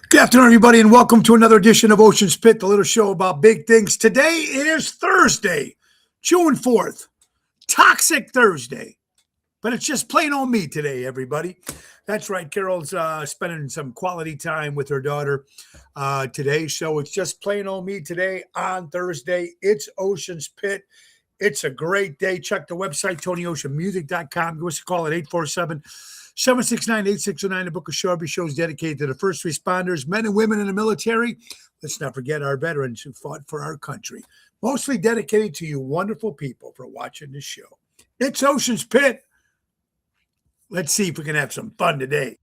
Good afternoon, everybody, and welcome to another edition of Ocean's Pit, the little show about big things. Today is Thursday, June 4th, Toxic Thursday, but it's just plain old me today, everybody. That's right, Carol's spending some quality time with her daughter today, so it's just plain old me today on Thursday. It's Ocean's Pit. It's a great day. Check the website, TonyOceanMusic.com. Give us a call at 847-769-8609 to book a show. Every show is dedicated to the first responders, men and women in the military. Let's not forget our veterans who fought for our country. Mostly dedicated to you wonderful people for watching this show. It's Ocean's Pit. Let's see if we can have some fun today.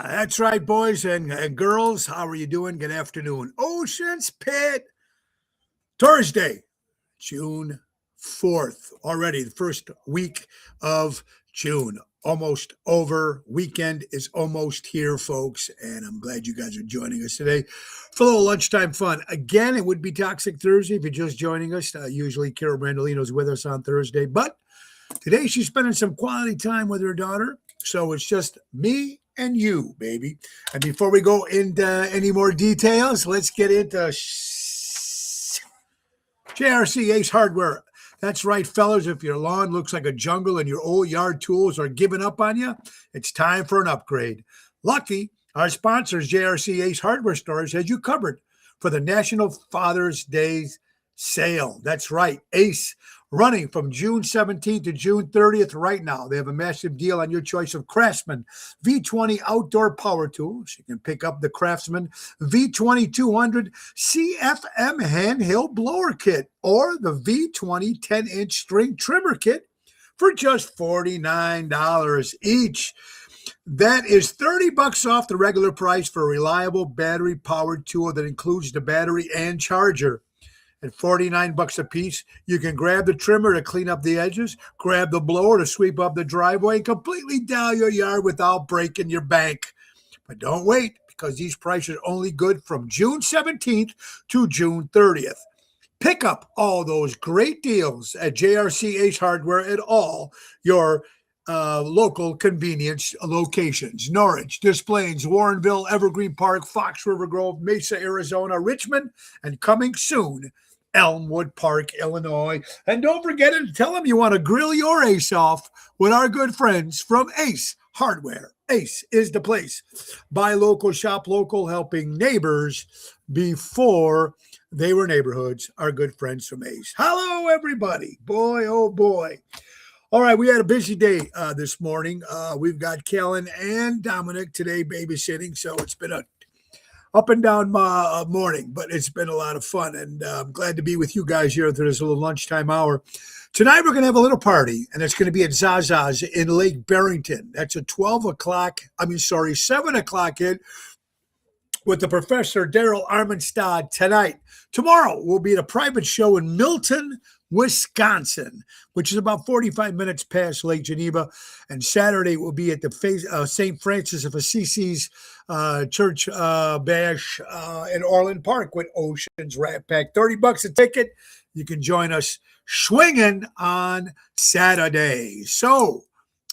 That's right, boys and girls. How are you doing? Good afternoon. Ocean's Pit. Thursday, June 4th. Already the first week of June. Almost over. Weekend is almost here, folks. And I'm glad you guys are joining us today for a little lunchtime fun. Again, it would be Toxic Thursday if you're just joining us. Usually Carol Brandolino's with us on Thursday. But today she's spending some quality time with her daughter. So it's just me and you, baby. And before we go into any more details, let's get into JRC Ace Hardware. That's right, fellas. If your lawn looks like a jungle and your old yard tools are giving up on you, it's time for an upgrade. Lucky, our sponsors, JRC Ace Hardware Stores, has you covered for the National Father's Day sale. That's right, Ace, running from June 17th to June 30th right now. They have a massive deal on your choice of Craftsman V20 outdoor power tools. You can pick up the Craftsman V20 200 CFM handheld blower kit or the V20 10-inch string trimmer kit for just $49 each. That is $30 off the regular price for a reliable battery-powered tool that includes the battery and charger. At $49 a piece, you can grab the trimmer to clean up the edges, grab the blower to sweep up the driveway, and completely down your yard without breaking your bank. But don't wait, because these prices are only good from June 17th to June 30th. Pick up all those great deals at JRC Ace Hardware at all your local convenience locations. Norwich, Des Plaines, Warrenville, Evergreen Park, Fox River Grove, Mesa, Arizona, Richmond, and coming soon, Elmwood Park, Illinois. And don't forget to tell them you want to grill your ace off with our good friends from Ace Hardware. Ace is the place. Buy local, shop local, helping neighbors before they were neighborhoods. Our good friends from Ace. Hello, everybody. Boy, oh boy. All right, we had a busy day this morning. We've got Kellen and Dominic today babysitting, so it's been a up and down morning, but it's been a lot of fun, and I'm glad to be with you guys here through this little lunchtime hour. Tonight, we're going to have a little party, and it's going to be at Zaza's in Lake Barrington. That's a 7 o'clock hit with the Professor Daryl Armenstad tonight. Tomorrow, we'll be at a private show in Milton, Wisconsin, which is about 45 minutes past Lake Geneva. And Saturday will be at the St. Francis of Assisi's Church Bash in Orland Park with Ocean's Rat Pack. $30 a ticket. You can join us swinging on Saturday. So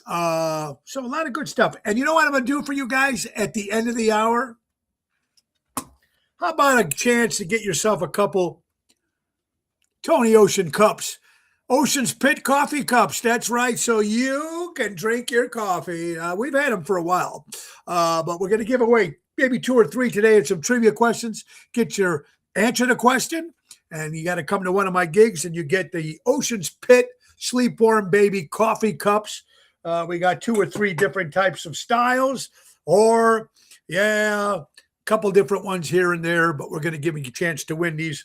a lot of good stuff. And you know what I'm going to do for you guys at the end of the hour? How about a chance to get yourself a couple Tony Ocean cups, Ocean's Pit coffee cups. That's right. So you can drink your coffee. We've had them for a while, but we're going to give away maybe 2 or 3 today and some trivia questions. Get your answer the question, and you got to come to one of my gigs, and you get the Ocean's Pit Sleep Warm Baby coffee cups. We got 2 or 3 different types of styles, or couple different ones here and there, but we're going to give you a chance to win these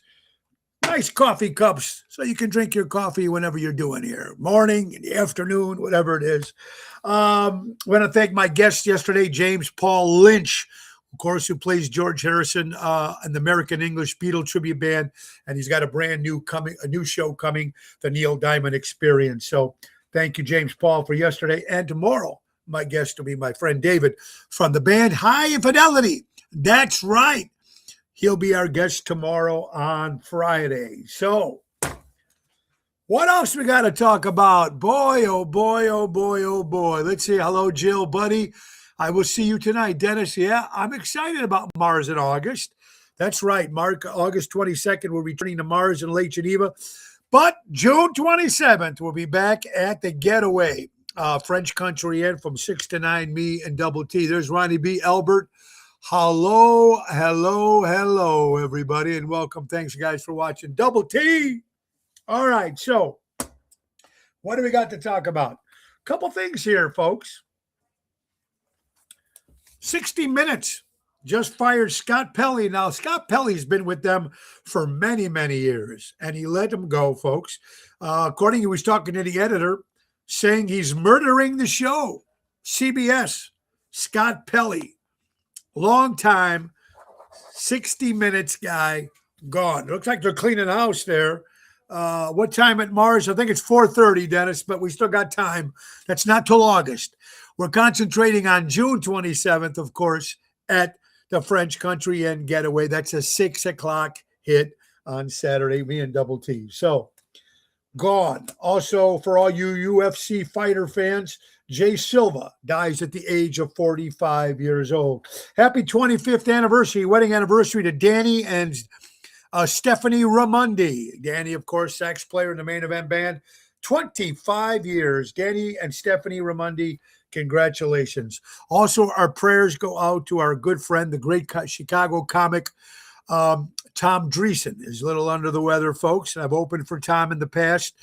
nice coffee cups so you can drink your coffee whenever you're doing here, morning, in the afternoon, whatever it is. I want to thank my guest yesterday, James Paul Lynch, of course, who plays George Harrison in the American English Beatle Tribute Band, and he's got a brand new show coming, the Neil Diamond Experience. So thank you, James Paul, for yesterday. And tomorrow, my guest will be my friend David from the band High Infidelity. That's right. He'll be our guest tomorrow on Friday. So what else we got to talk about? Boy, oh boy, oh boy, oh boy. Let's see. Hello, Jill, buddy. I will see you tonight, Dennis. Yeah, I'm excited about Mars in August. That's right. August 22nd, we're returning to Mars in Lake Geneva. But June 27th, we'll be back at the Getaway, French Country Inn from 6 to 9, me and Double T. There's Ronnie B. Albert. Hello, hello, hello, everybody, and welcome. Thanks, guys, for watching Double T. All right, so what do we got to talk about? A couple things here, folks. 60 Minutes just fired Scott Pelley. Now, Scott Pelley's been with them for many, many years, and he let them go, folks. According, he was talking to the editor, saying he's murdering the show. CBS, Scott Pelley, long time, 60 Minutes guy, gone. Looks like they're cleaning house there. What time at Mars? I think it's 4:30, Dennis, but we still got time. That's not till August. We're concentrating on June 27th, of course, at the French Country Inn Getaway. That's a 6 o'clock hit on Saturday, me and Double T. So, gone. Also, for all you UFC fighter fans, Jay Silva dies at the age of 45 years old. Happy 25th anniversary, wedding anniversary to Danny and Stephanie Ramundi. Danny, of course, sax player in the Main Event Band. 25 years. Danny and Stephanie Ramundi, congratulations. Also, our prayers go out to our good friend, the great Chicago comic, Tom Dreesen. Is a little under the weather, folks, and I've opened for Tom in the past.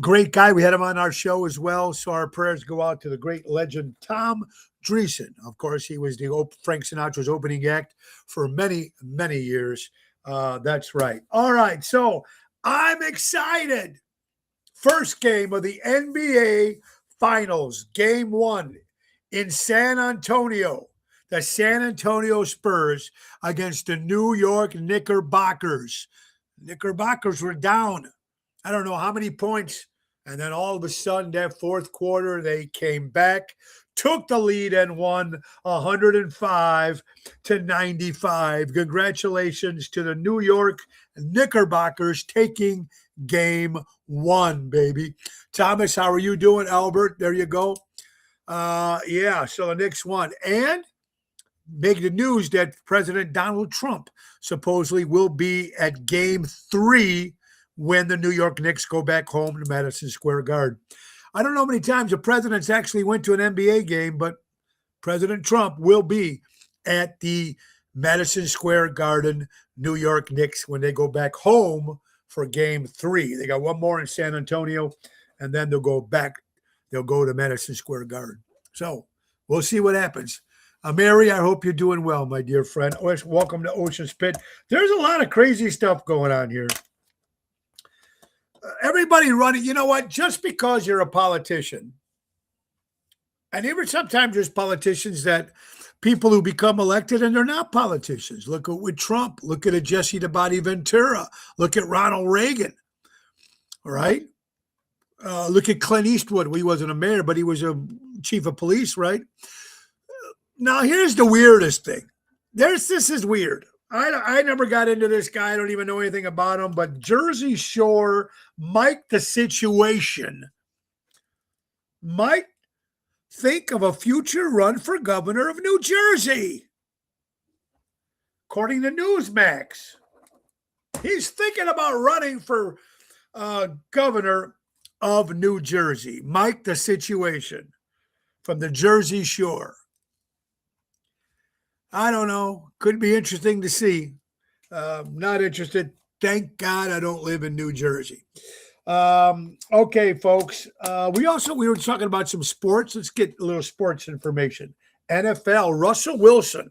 Great guy. We had him on our show as well, so our prayers go out to the great legend, Tom Dreesen. Of course, he was Frank Sinatra's opening act for many, many years. That's right. All right, so I'm excited. First game of the NBA Finals, Game 1 in San Antonio. The San Antonio Spurs against the New York Knickerbockers. Knickerbockers were down, I don't know how many points, and then all of a sudden, that fourth quarter, they came back, took the lead, and won 105-95. Congratulations to the New York Knickerbockers taking Game 1, baby. Thomas, how are you doing? Albert, there you go. Yeah, so the Knicks won. And make the news that President Donald Trump supposedly will be at Game 3 when the New York Knicks go back home to Madison Square Garden. I don't know how many times the presidents actually went to an NBA game, but President Trump will be at the Madison Square Garden New York Knicks when they go back home for Game 3. They got one more in San Antonio, and then they'll go back. They'll go to Madison Square Garden. So we'll see what happens. Mary, I hope you're doing well, my dear friend. Welcome to Ocean Spit. There's a lot of crazy stuff going on here. Everybody running, you know what? Just because you're a politician, and even sometimes there's politicians that people who become elected and they're not politicians. Look at with Trump. Look at Jesse the Body Ventura. Look at Ronald Reagan. All right. Look at Clint Eastwood. He wasn't a mayor, but he was a chief of police, right? Now, here's the weirdest thing. This is weird. I never got into this guy. I don't even know anything about him, but Jersey Shore Mike the Situation might think of a future run for governor of New Jersey. According to Newsmax, he's thinking about running for governor of New Jersey. Mike the Situation from the Jersey Shore. I don't know. Could be interesting to see. Not interested. Thank God I don't live in New Jersey. Okay, folks. We were talking about some sports. Let's get a little sports information. NFL, Russell Wilson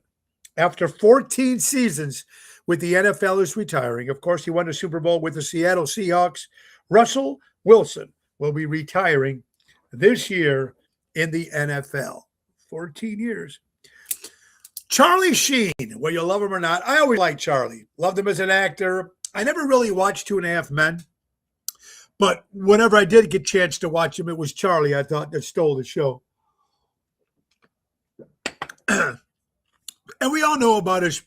After 14 seasons with the NFL is retiring. Of course, he won the Super Bowl with the Seattle Seahawks. Russell Wilson will be retiring this year in the NFL. 14 years. Charlie Sheen, whether you love him or not, I always liked Charlie. Loved him as an actor. I never really watched 2.5 Men, but whenever I did get a chance to watch him, it was Charlie, I thought, that stole the show. And we all know about his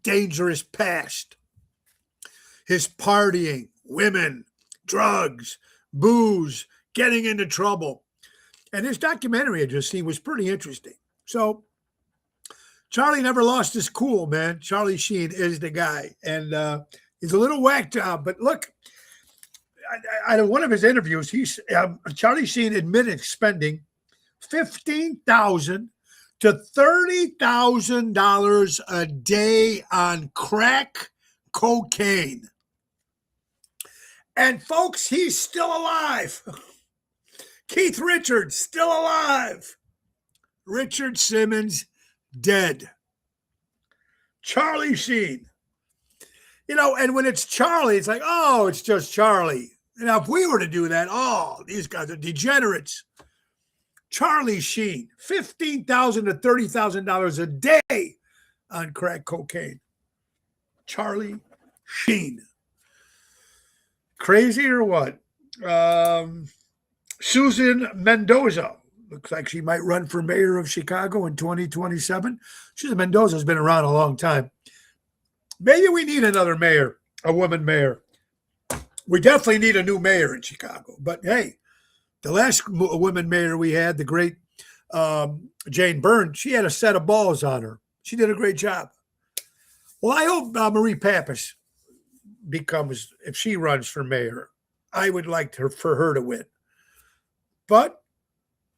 dangerous past, his partying, women, drugs, booze, getting into trouble. And his documentary I just seen was pretty interesting. So Charlie never lost his cool, man. Charlie Sheen is the guy. And he's a little whacked out. But look, out of one of his interviews, Charlie Sheen admitted spending $15,000 to $30,000 a day on crack cocaine. And folks, he's still alive. Keith Richards, still alive. Richard Simmons, dead. Charlie Sheen. You know, and when it's Charlie, it's like, oh, it's just Charlie. Now, if we were to do that, oh, these guys are degenerates. Charlie Sheen, $15,000 to $30,000 a day on crack cocaine. Charlie Sheen. Crazy or what? Susan Mendoza. Looks like she might run for mayor of Chicago in 2027. Susan Mendoza has been around a long time. Maybe we need another mayor, a woman mayor. We definitely need a new mayor in Chicago. But hey, the last woman mayor we had, the great Jane Byrne, she had a set of balls on her. She did a great job. Well, I hope Marie Pappas becomes, if she runs for mayor, I would like for her to win. But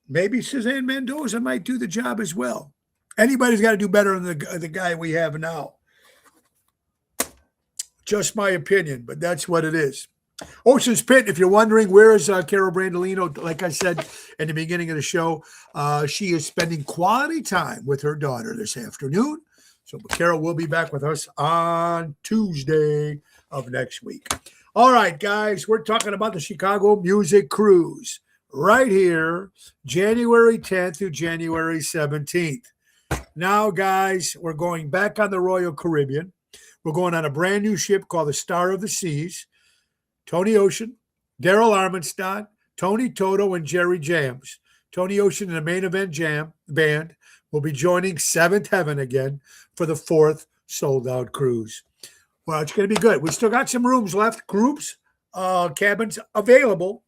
maybe Suzanne Mendoza might do the job as well. Anybody's got to do better than the guy we have now. Just my opinion, but that's what it is. Ocean's Pit, if you're wondering, where is Carol Brandolino? Like I said in the beginning of the show, she is spending quality time with her daughter this afternoon. So Carol will be back with us on Tuesday of next week. All right, guys, we're talking about the Chicago Music Cruise right here, January 10th through January 17th. Now, guys, we're going back on the Royal Caribbean. We're going on a brand new ship called the Star of the Seas. Tony Ocean, Daryl Armstrong, Tony Toto, and Jerry Jams. Tony Ocean and the Main Event Band will be joining Seventh Heaven again for the 4th sold-out cruise. Well, it's going to be good. We still got some rooms left, groups, cabins available,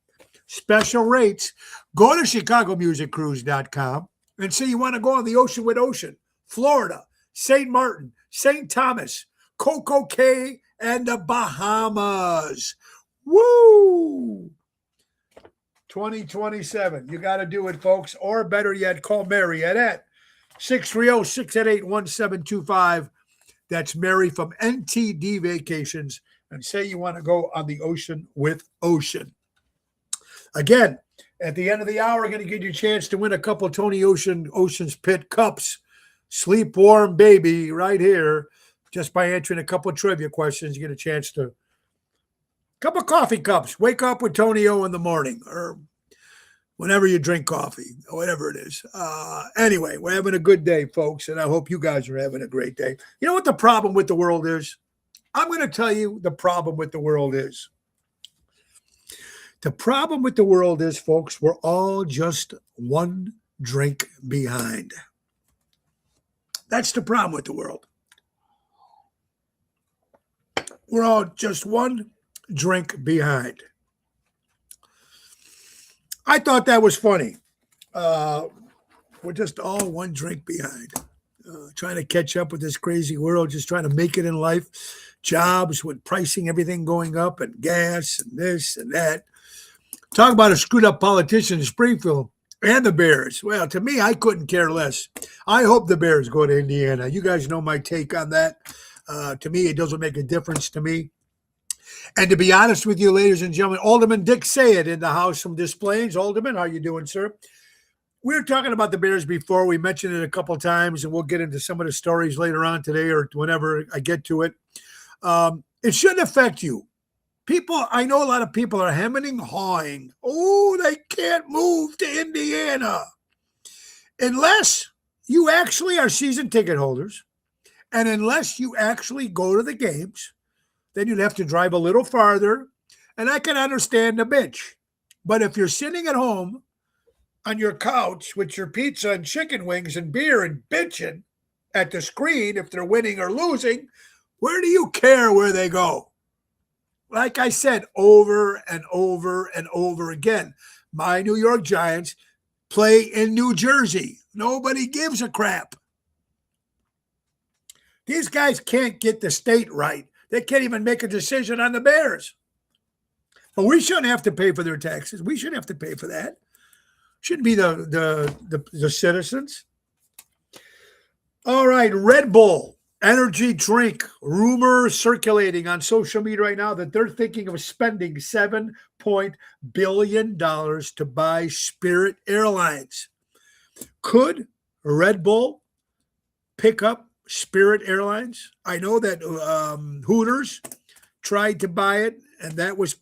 special rates. Go to ChicagoMusicCruise.com and say you want to go on the Ocean with Ocean, Florida, St. Martin, St. Thomas, Coco Cay, and the Bahamas. Woo! 2027. You got to do it, folks. Or better yet, call Mary at 630-688-1725. That's Mary from NTD Vacations. And say you want to go on the Ocean with Ocean. Again, at the end of the hour, we're going to give you a chance to win a couple Tony Ocean's Pit cups. Sleep warm, baby, right here. Just by answering a couple of trivia questions, you get a chance to couple of coffee cups. Wake up with Tony O in the morning or whenever you drink coffee or whatever it is. Anyway, we're having a good day, folks, and I hope you guys are having a great day. You know what the problem with the world is? I'm going to tell you the problem with the world is. The problem with the world is, folks, we're all just one drink behind. That's the problem with the world. We're all just one drink behind. I thought that was funny. We're just all one drink behind. Trying to catch up with this crazy world, just trying to make it in life. Jobs with pricing, everything going up, and gas and this and that. Talk about a screwed up politician in Springfield and the Bears. Well, to me, I couldn't care less. I hope the Bears go to Indiana. You guys know my take on that. To me, it doesn't make a difference to me. And to be honest with you, ladies and gentlemen, Alderman Dick Sayed in the House from Des Plaines. Alderman, how you doing, sir? we were talking about the Bears before. We mentioned it a couple of times, and we'll get into some of the stories later on today or whenever I get to it. It shouldn't affect you. I know a lot of people are hemming and hawing. Oh, they can't move to Indiana. Unless you actually are season ticket holders, and unless you actually go to the games, then you'd have to drive a little farther. And I can understand the bitch. But if you're sitting at home on your couch with your pizza and chicken wings and beer and bitching at the screen if they're winning or losing, where do you care where they go? Like I said, over and over and over again, my New York Giants play in New Jersey. Nobody gives a crap. These guys can't get the state right. They can't even make a decision on the Bears. But we shouldn't have to pay for their taxes. We shouldn't have to pay for that. Shouldn't be the citizens. All right, Red Bull energy drink. Rumor circulating on social media right now that they're thinking of spending $7 billion to buy Spirit Airlines. Could Red Bull pick up Spirit Airlines? I know that Hooters tried to buy it, and that was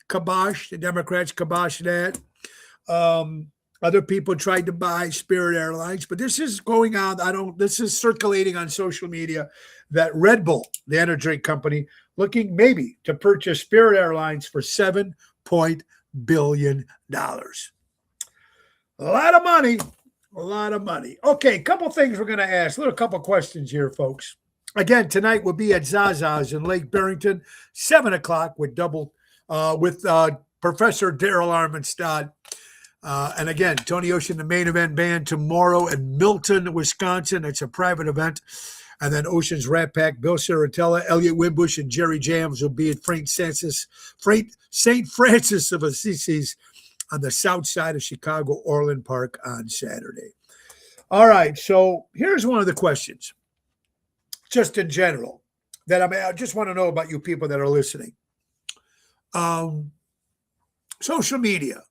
kiboshed. The Democrats kiboshed that. Other people tried to buy Spirit Airlines, but this is going on. This is circulating on social media that Red Bull, the energy drink company, looking maybe to purchase Spirit Airlines for $7 billion. A lot of money. A lot of money. Okay, a couple things we're going to ask. A couple questions here, folks. Again, tonight we'll be at Zaza's in Lake Barrington, 7 o'clock with Professor Daryl Armenstad. And again, Tony Ocean, the main event band tomorrow in Milton, Wisconsin. It's a private event. And then Ocean's Rat Pack, Bill Saratella, Elliot Wimbush, and Jerry Jams will be at St. Francis of Assisi's on the south side of Chicago, Orland Park on Saturday. All right, so here's one of the questions, just in general, that I just want to know about you people that are listening. Social media.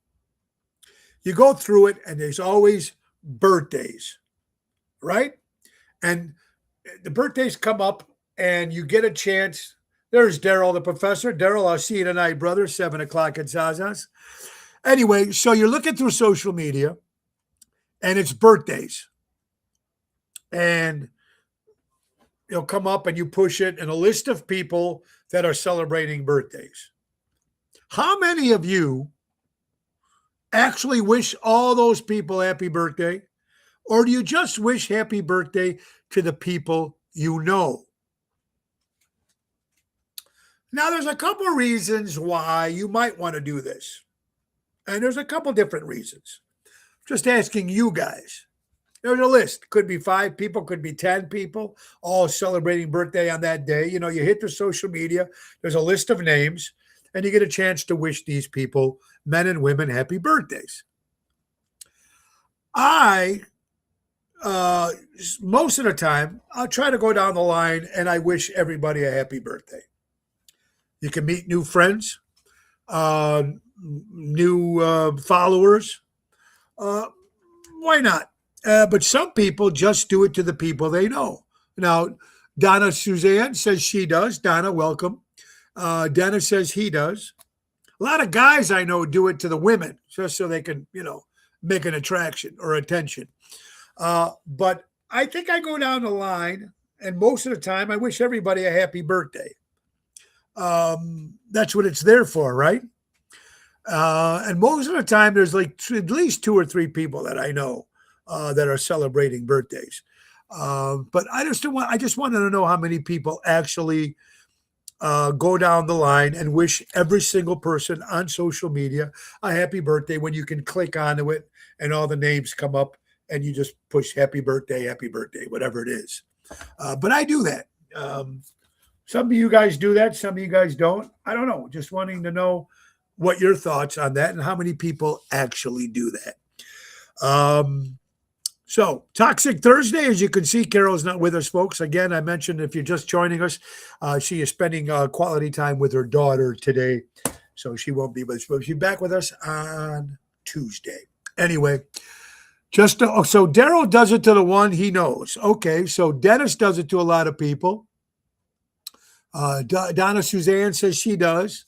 You go through it, and there's always birthdays, right? And the birthdays come up, and you get a chance. There's Daryl, the professor. Daryl, I'll see you tonight, brother, 7 o'clock at Zaza's. Anyway, so you're looking through social media, and it's birthdays. And it'll come up, and you push it, and a list of people that are celebrating birthdays. How many of you actually wish all those people happy birthday? Or do you just wish happy birthday to the people you know? Now, there's a couple reasons why you might want to do this. And there's a couple different reasons. Just asking you guys. There's a list. Could be 5 people, could be 10 people, all celebrating birthday on that day. You hit the social media. There's a list of names, and you get a chance to wish these people, men and women, happy birthdays. Most of the time, I'll try to go down the line, and I wish everybody a happy birthday. You can meet new friends, new followers. Why not? But some people just do it to the people they know. Now, Donna Suzanne says she does. Donna, welcome. Dennis says he does. A lot of guys I know do it to the women just so they can, make an attraction or attention. But I think I go down the line, and most of the time I wish everybody a happy birthday. That's what it's there for, right? And most of the time there's like at least 2 or 3 people that I know that are celebrating birthdays. But I just wanted to know how many people actually go down the line and wish every single person on social media a happy birthday when you can click onto it and all the names come up and you just push happy birthday, whatever it is. But I do that. Some of you guys do that. Some of you guys don't. I don't know. Just wanting to know what your thoughts on that and how many people actually do that. So Toxic Thursday, as you can see, Carol's not with us, folks. Again, I mentioned if you're just joining us, she is spending quality time with her daughter today. So she won't be with us. But she'll be back with us on Tuesday. Anyway, so Daryl does it to the one he knows. Okay, so Dennis does it to a lot of people. Donna Suzanne says she does.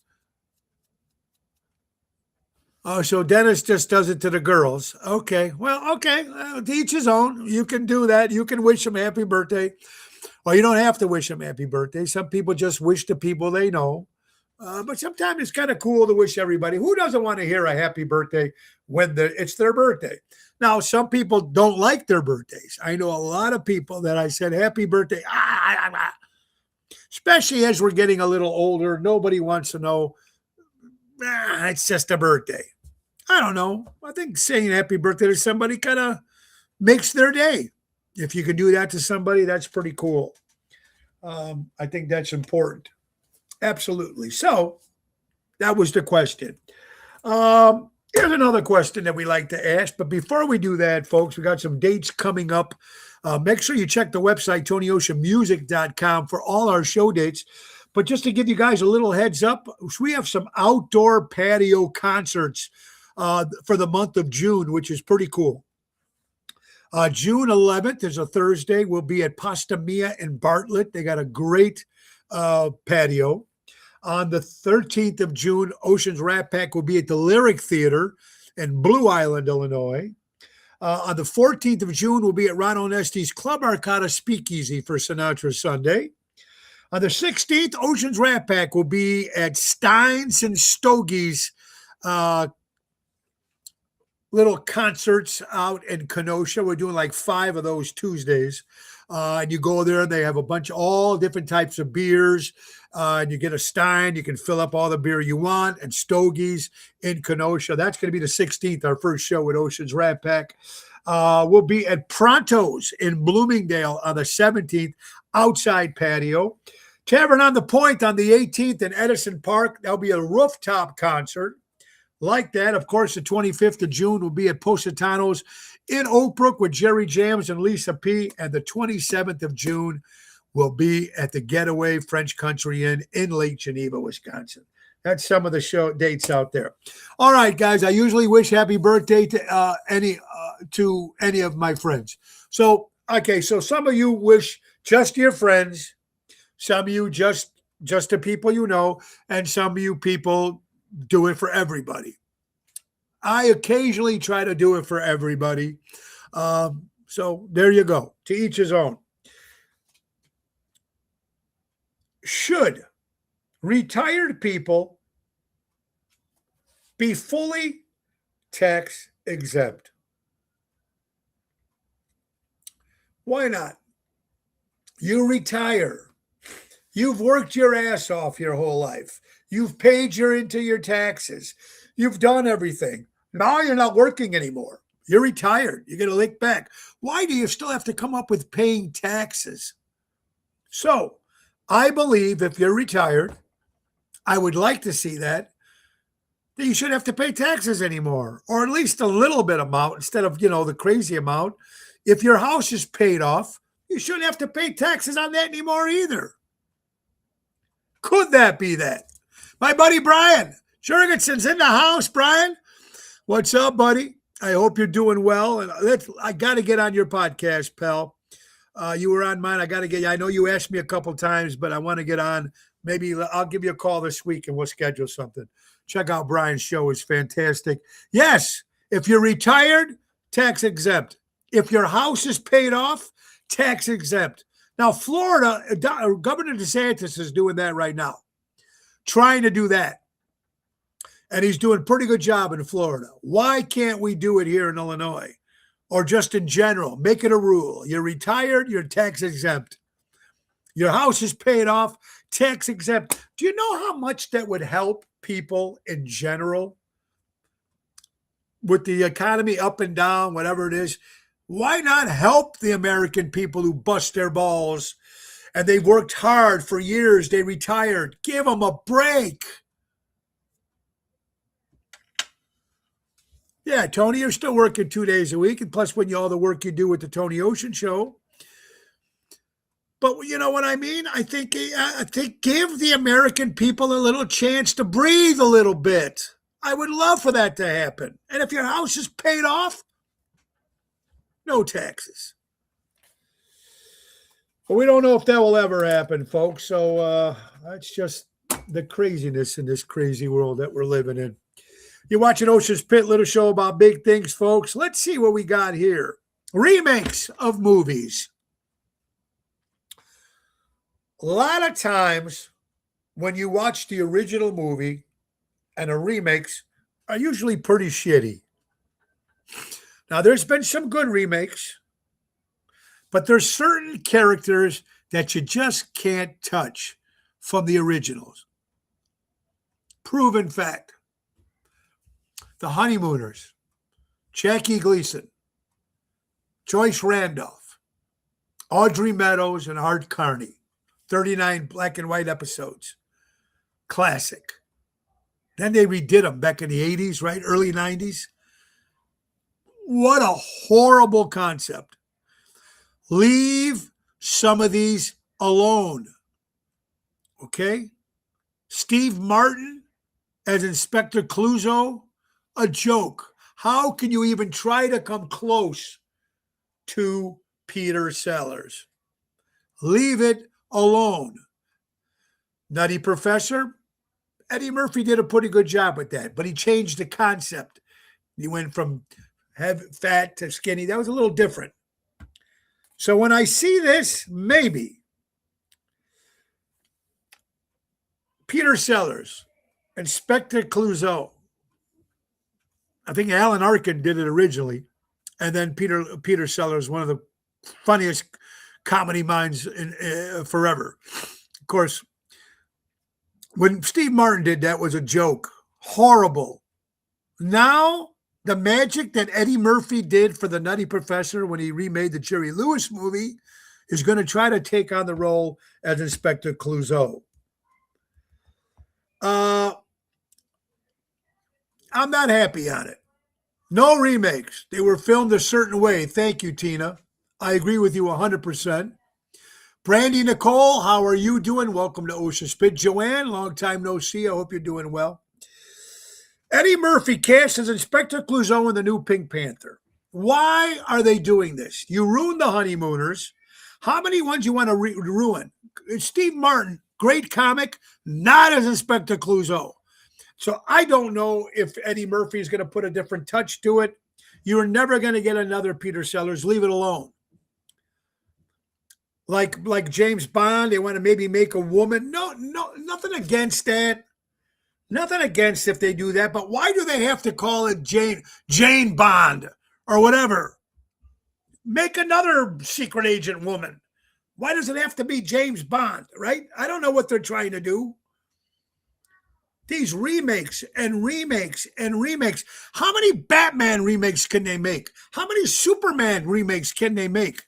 So Dennis just does it to the girls. Okay, well, okay, to each his own. You can do that. You can wish them happy birthday. Well, you don't have to wish them happy birthday. Some people just wish the people they know. But sometimes it's kind of cool to wish everybody. Who doesn't want to hear a happy birthday when it's their birthday? Now, some people don't like their birthdays. I know a lot of people that I said, happy birthday. Especially as we're getting a little older. Nobody wants to know, it's just a birthday. I don't know. I think saying happy birthday to somebody kind of makes their day. If you can do that to somebody, that's pretty cool. I think that's important. Absolutely. So that was the question. Here's another question that we like to ask. But before we do that, folks, we got some dates coming up. Make sure you check the website, TonyOceanMusic.com, for all our show dates. But just to give you guys a little heads up, we have some outdoor patio concerts for the month of June, which is pretty cool. June 11th is a Thursday. We'll be at Pasta Mia in Bartlett. They got a great patio. On the 13th of June, Ocean's Rat Pack will be at the Lyric Theater in Blue Island, Illinois. On the 14th of June, we'll be at Ron Onesti's Club Arcada Speakeasy for Sinatra Sunday. On the 16th, Ocean's Rat Pack will be at Steins and Stogie's little concerts out in Kenosha. We're doing like 5 of those Tuesdays. And you go there and they have a bunch of all different types of beers. And you get a Stein. You can fill up all the beer you want. And Stogie's in Kenosha. That's going to be the 16th, our first show with Ocean's Rat Pack. We'll be at Pronto's in Bloomingdale on the 17th, outside patio. Tavern on the Point on the 18th in Edison Park. There'll be a rooftop concert. Like that, of course, the 25th of June will be at Positano's in Oak Brook with Jerry Jams and Lisa P. And the 27th of June will be at the Getaway French Country Inn in Lake Geneva, Wisconsin. That's some of the show dates out there. All right, guys, I usually wish happy birthday to any of my friends. So, okay, so some of you wish just your friends, some of you just the people you know, and some of you people do it for everybody. I occasionally try to do it for everybody. So there you go. To each his own. Should retired people be fully tax exempt? Why not? You retire. You've worked your ass off your whole life. You've paid into your taxes. You've done everything. Now you're not working anymore. You're retired. You get a lick back. Why do you still have to come up with paying taxes? So I believe if you're retired, I would like to see that you shouldn't have to pay taxes anymore, or at least a little bit amount instead of, the crazy amount. If your house is paid off, you shouldn't have to pay taxes on that anymore either. Could that be that? My buddy Brian Jurgensen's in the house. Brian, what's up, buddy? I hope you're doing well. And I got to get on your podcast, pal. You were on mine. I got to get you. I know you asked me a couple times, but I want to get on. Maybe I'll give you a call this week and we'll schedule something. Check out Brian's show. It's fantastic. Yes, if you're retired, tax exempt. If your house is paid off, tax exempt. Now, Florida, Governor DeSantis is doing that right now, trying to do that. And he's doing a pretty good job in Florida. Why can't we do it here in Illinois? Or just in general, make it a rule. You're retired, you're tax exempt. Your house is paid off, tax exempt. Do you know how much that would help people in general? With the economy up and down, whatever it is, why not help the American people who bust their balls and they've worked hard for years, they retired? Give them a break. Yeah, Tony, you're still working 2 days a week, and plus when all the work you do with the Tony Ocean Show. But you know what I mean? I think give the American people a little chance to breathe a little bit. I would love for that to happen. And if your house is paid off, no taxes. But we don't know if that will ever happen, folks. So that's just the craziness in this crazy world that we're living in. You're watching Ocean's Pit, little show about big things, folks. Let's see what we got here. Remakes of movies. A lot of times when you watch the original movie and the remakes are usually pretty shitty. Now, there's been some good remakes, but there's certain characters that you just can't touch from the originals. Proven fact. The Honeymooners, Jackie Gleason, Joyce Randolph, Audrey Meadows, and Art Carney. 39 black and white episodes. Classic. Then they redid them back in the 80s, right? Early 90s. What a horrible concept. Leave some of these alone. Okay? Steve Martin as Inspector Clouseau, a joke. How can you even try to come close to Peter Sellers? Leave it alone. Nutty Professor, Eddie Murphy did a pretty good job with that, but he changed the concept. He went from fat to skinny. That was a little different. So when I see this, maybe Peter Sellers, Inspector Clouseau. I think Alan Arkin did it originally, and then Peter Sellers, one of the funniest comedy minds in forever. Of course, when Steve Martin did that was a joke. Horrible. Now, the magic that Eddie Murphy did for the Nutty Professor when he remade the Jerry Lewis movie is going to try to take on the role as Inspector Clouseau. I'm not happy on it. No remakes. They were filmed a certain way. Thank you, Tina. I agree with you 100%. Brandy Nicole, how are you doing? Welcome to Ocean's Pit. Joanne, long time no see. I hope you're doing well. Eddie Murphy cast as Inspector Clouseau in the new Pink Panther. Why are they doing this? You ruined the Honeymooners. How many ones you want to ruin? Steve Martin, great comic, not as Inspector Clouseau. So I don't know if Eddie Murphy is going to put a different touch to it. You're never going to get another Peter Sellers. Leave it alone. Like James Bond, they want to maybe make a woman. No, nothing against that. Nothing against if they do that. But why do they have to call it Jane Bond or whatever? Make another secret agent woman. Why does it have to be James Bond, right? I don't know what they're trying to do. These remakes and remakes and remakes. How many Batman remakes can they make? How many Superman remakes can they make?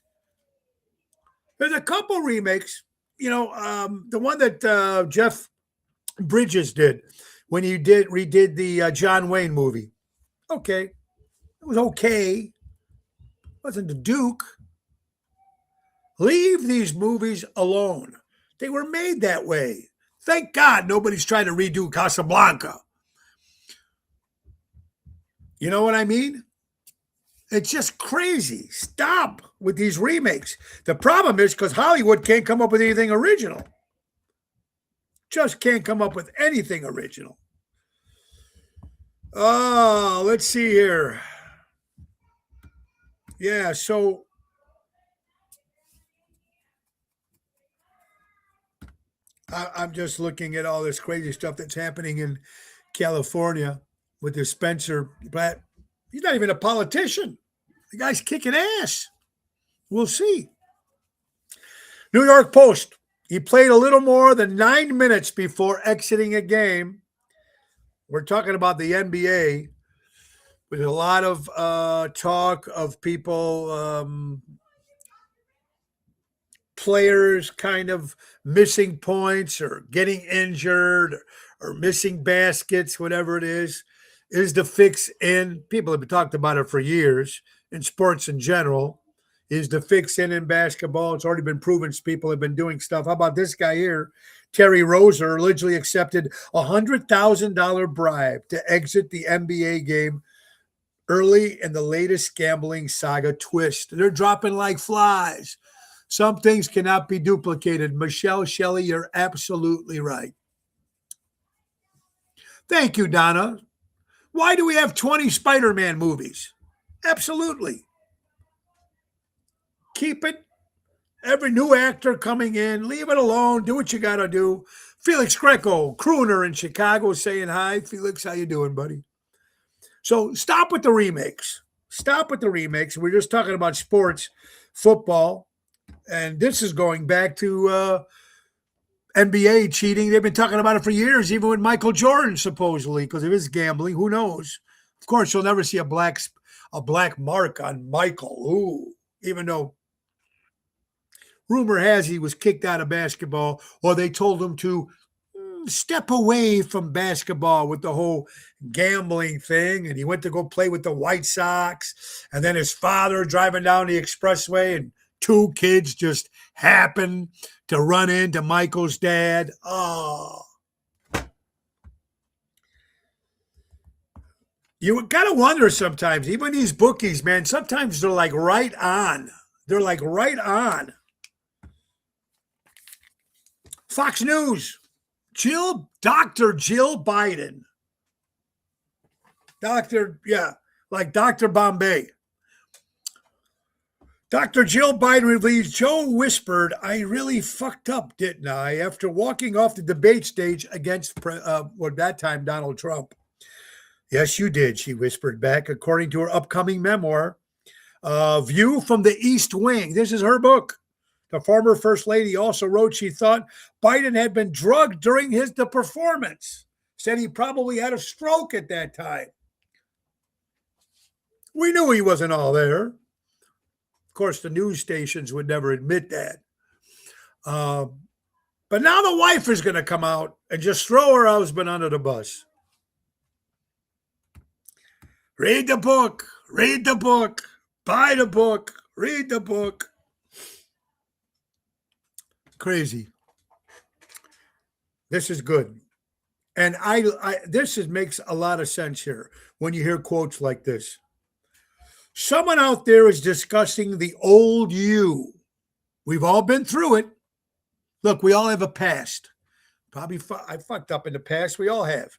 There's a couple remakes. You know, the one that Jeff Bridges did when he redid the John Wayne movie. Okay. It was okay. It wasn't the Duke. Leave these movies alone. They were made that way. Thank God nobody's trying to redo Casablanca. You know what I mean? It's just crazy. Stop with these remakes. The problem is because Hollywood can't come up with anything original. Just can't come up with anything original. Oh, let's see here. Yeah, so I'm just looking at all this crazy stuff that's happening in California with this Spencer Pratt. He's not even a politician. The guy's kicking ass. We'll see. New York Post. He played a little more than 9 minutes before exiting a game. We're talking about the NBA with a lot of talk of people, players kind of missing points or getting injured or missing baskets, whatever it is. Is the fix in? People have been talking about it for years in sports in general. is the fix-in in basketball. It's already been proven. People have been doing stuff. How about this guy here? Terry Rozier allegedly accepted a $100,000 bribe to exit the NBA game early in the latest gambling saga twist. They're dropping like flies. Some things cannot be duplicated. Michelle Shelley, you're absolutely right. Thank you, Donna. Why do we have 20 Spider-Man movies? Absolutely. Keep it. Every new actor coming in, leave it alone. Do what you got to do. Felix Greco, crooner in Chicago, saying hi. Felix, how you doing, buddy? So stop with the remakes. Stop with the remakes. We're just talking about sports, football, and this is going back to NBA cheating. They've been talking about it for years, even with Michael Jordan, supposedly, because of his gambling. Who knows? Of course, you'll never see a black mark on Michael. Ooh, even though rumor has he was kicked out of basketball, or they told him to step away from basketball with the whole gambling thing, and he went to go play with the White Sox, and then his father driving down the expressway, and two kids just happened to run into Michael's dad. Oh. You got to wonder sometimes, even these bookies, man, sometimes they're like right on. They're like right on. Fox News, Dr. Jill Biden. Like Dr. Bombay. Dr. Jill Biden reveals Joe whispered, "I really fucked up, didn't I?" after walking off the debate stage against, that time, Donald Trump. "Yes, you did," she whispered back, according to her upcoming memoir, View from the East Wing. This is her book. The former First Lady also wrote she thought Biden had been drugged during the performance. Said he probably had a stroke at that time. We knew he wasn't all there. Of course, the news stations would never admit that. But now the wife is going to come out and just throw her husband under the bus. Read the book. Read the book. Buy the book. Read the book. Crazy. This is good. And this makes a lot of sense here when you hear quotes like this. Someone out there is discussing the old you. We've all been through it. Look, we all have a past. Probably I fucked up in the past. We all have.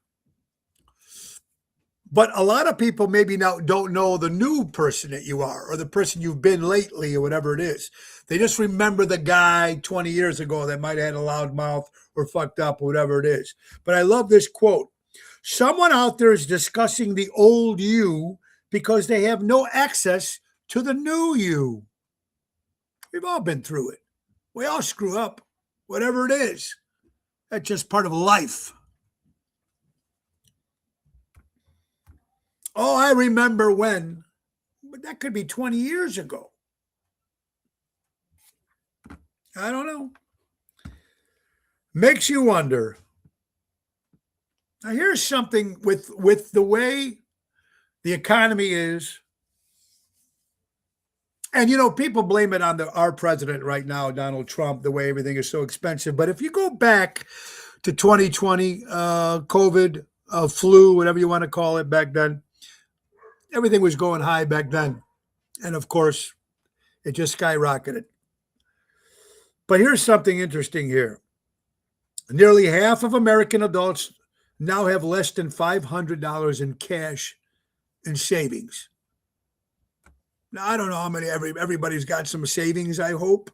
But a lot of people maybe now don't know the new person that you are, or the person you've been lately, or whatever it is. They just remember the guy 20 years ago that might have had a loud mouth or fucked up, or whatever it is. But I love this quote. Someone out there is discussing the old you because they have no access to the new you. We've all been through it. We all screw up, whatever it is. That's just part of life. Oh, I remember when, but that could be 20 years ago. I don't know. Makes you wonder. Now, here's something with the way the economy is. And, people blame it on our president right now, Donald Trump, the way everything is so expensive. But if you go back to 2020, COVID, flu, whatever you want to call it back then, everything was going high back then. And, of course, it just skyrocketed. But here's something interesting here. Nearly half of American adults now have less than $500 in cash in savings. Now, I don't know how many, everybody's got some savings, I hope.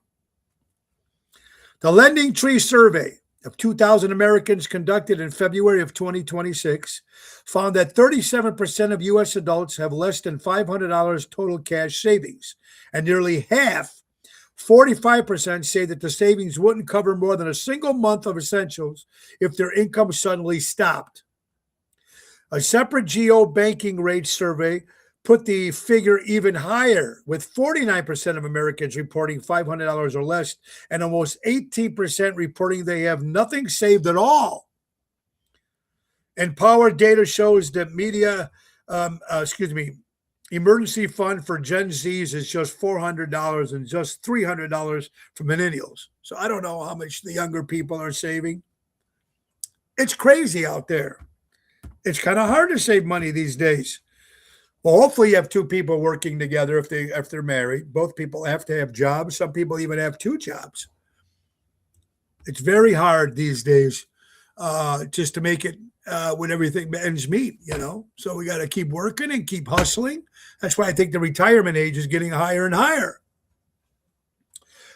The Lending Tree survey of 2,000 Americans conducted in February of 2026 found that 37% of U.S. adults have less than $500 total cash savings, and nearly half, 45%, say that the savings wouldn't cover more than a single month of essentials if their income suddenly stopped. A separate geo-banking rate survey put the figure even higher, with 49% of Americans reporting $500 or less, and almost 18% reporting they have nothing saved at all. Empower data shows that emergency fund for Gen Zs is just $400 and just $300 for millennials. So I don't know how much the younger people are saving. It's crazy out there. It's kind of hard to save money these days. Well, hopefully you have two people working together if they're married. Both people have to have jobs. Some people even have two jobs. It's very hard these days just to make it when everything ends meet, So we got to keep working and keep hustling. That's why I think the retirement age is getting higher and higher.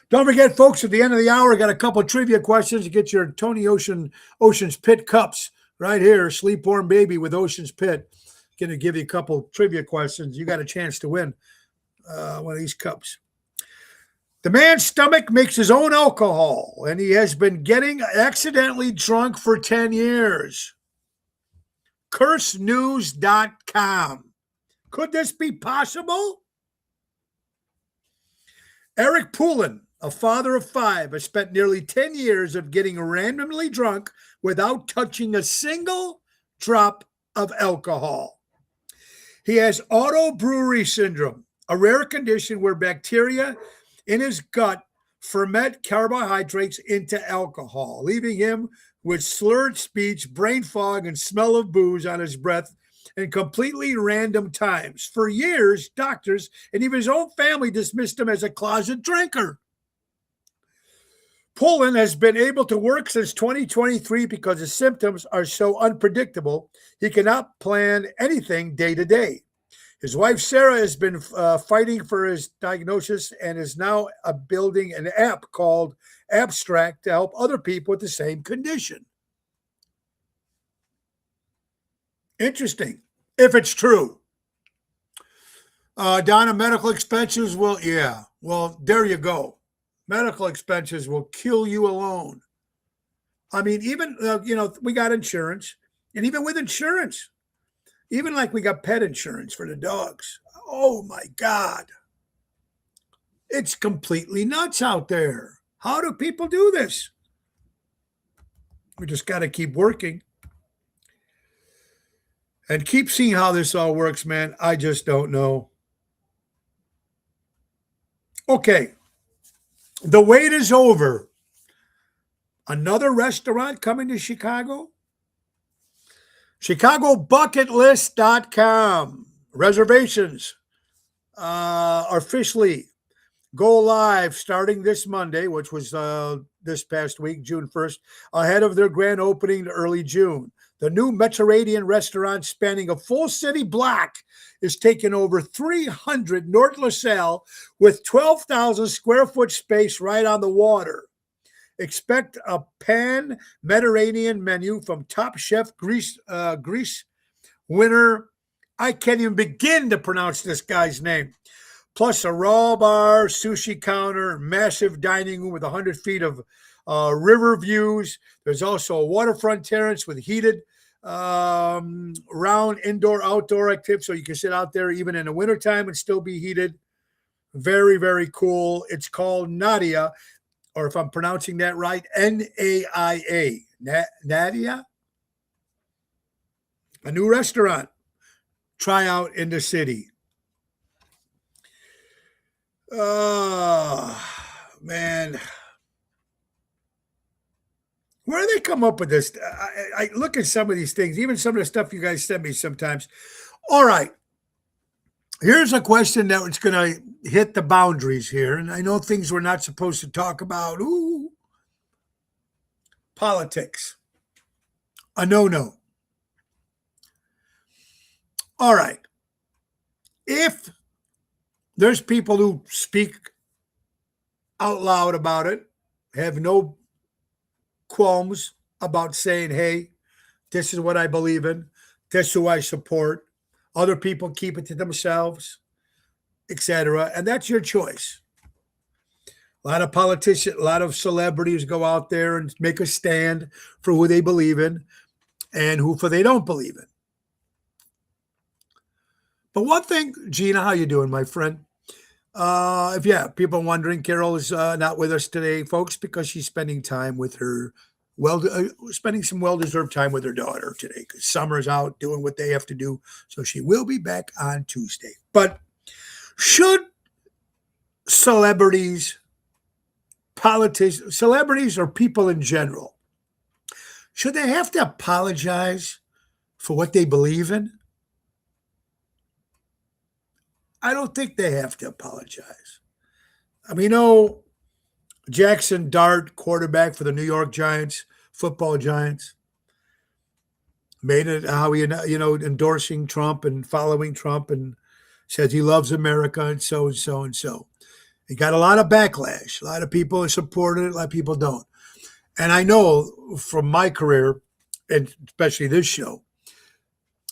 Don't forget, folks, at the end of the hour, I got a couple of trivia questions to get your Tony Ocean's Pit cups right here. Sleep Warm Baby with Ocean's Pit. Going to give you a couple trivia questions. You got a chance to win one of these cups. The man's stomach makes his own alcohol, and he has been getting accidentally drunk for 10 years. CurseNews.com. Could this be possible? Eric Poulin, a father of 5, has spent nearly 10 years of getting randomly drunk without touching a single drop of alcohol. He has autobrewery syndrome, a rare condition where bacteria in his gut ferment carbohydrates into alcohol, leaving him with slurred speech, brain fog, and smell of booze on his breath in completely random times. For years, doctors and even his own family dismissed him as a closet drinker. Poulin has been able to work since 2023 because his symptoms are so unpredictable, he cannot plan anything day to day. His wife, Sarah, has been fighting for his diagnosis and is now building an app called Abstract to help other people with the same condition. Interesting, if it's true. Donna, medical expenses will, well, there you go. Medical expenses will kill you alone. I mean, even, we got insurance, and even with insurance, even like we got pet insurance for the dogs. Oh, my God. It's completely nuts out there. How do people do this? We just got to keep working and keep seeing how this all works, man. I just don't know. Okay. The wait is over. Another restaurant coming to Chicago? ChicagoBucketList.com. Reservations officially go live starting this Monday, which was this past week, June 1st, ahead of their grand opening in early June. The new Mediterranean restaurant spanning a full city block is taking over 300 North LaSalle with 12,000 square foot space right on the water. Expect a pan-Mediterranean menu from Top Chef Greece winner. I can't even begin to pronounce this guy's name. Plus a raw bar, sushi counter, massive dining room with 100 feet of river views. There's also a waterfront terrace with heated round indoor-outdoor activities, so you can sit out there even in the wintertime and still be heated. Very, very cool. It's called Nadia, or if I'm pronouncing that right, Naia. Nadia? A new restaurant tryout in the city. Oh, man. Where do they come up with this? I look at some of these things, even some of the stuff you guys send me sometimes. All right. Here's a question that's going to hit the boundaries here. And I know things we're not supposed to talk about. Ooh. Politics. A no-no. All right. If there's people who speak out loud about it, have no qualms about saying, hey, this is what I believe in, this is who I support. Other people keep it to themselves, etc. And that's your choice. A lot of politicians, a lot of celebrities go out there and make a stand for who they believe in and who they don't believe in. But one thing, Gina, how you doing, my friend? People are wondering, Carol is not with us today, folks, because she's spending time with her spending some well-deserved time with her daughter today because Summer's out doing what they have to do. So she will be back on Tuesday. But should celebrities, politicians, celebrities or people in general, should they have to apologize for what they believe in? I don't think they have to apologize. I mean, Jackson Dart, quarterback for the New York Giants, football Giants, made it how he, endorsing Trump and following Trump and says he loves America and so and so and so. He got a lot of backlash. A lot of people supported it, a lot of people don't. And I know from my career, and especially this show,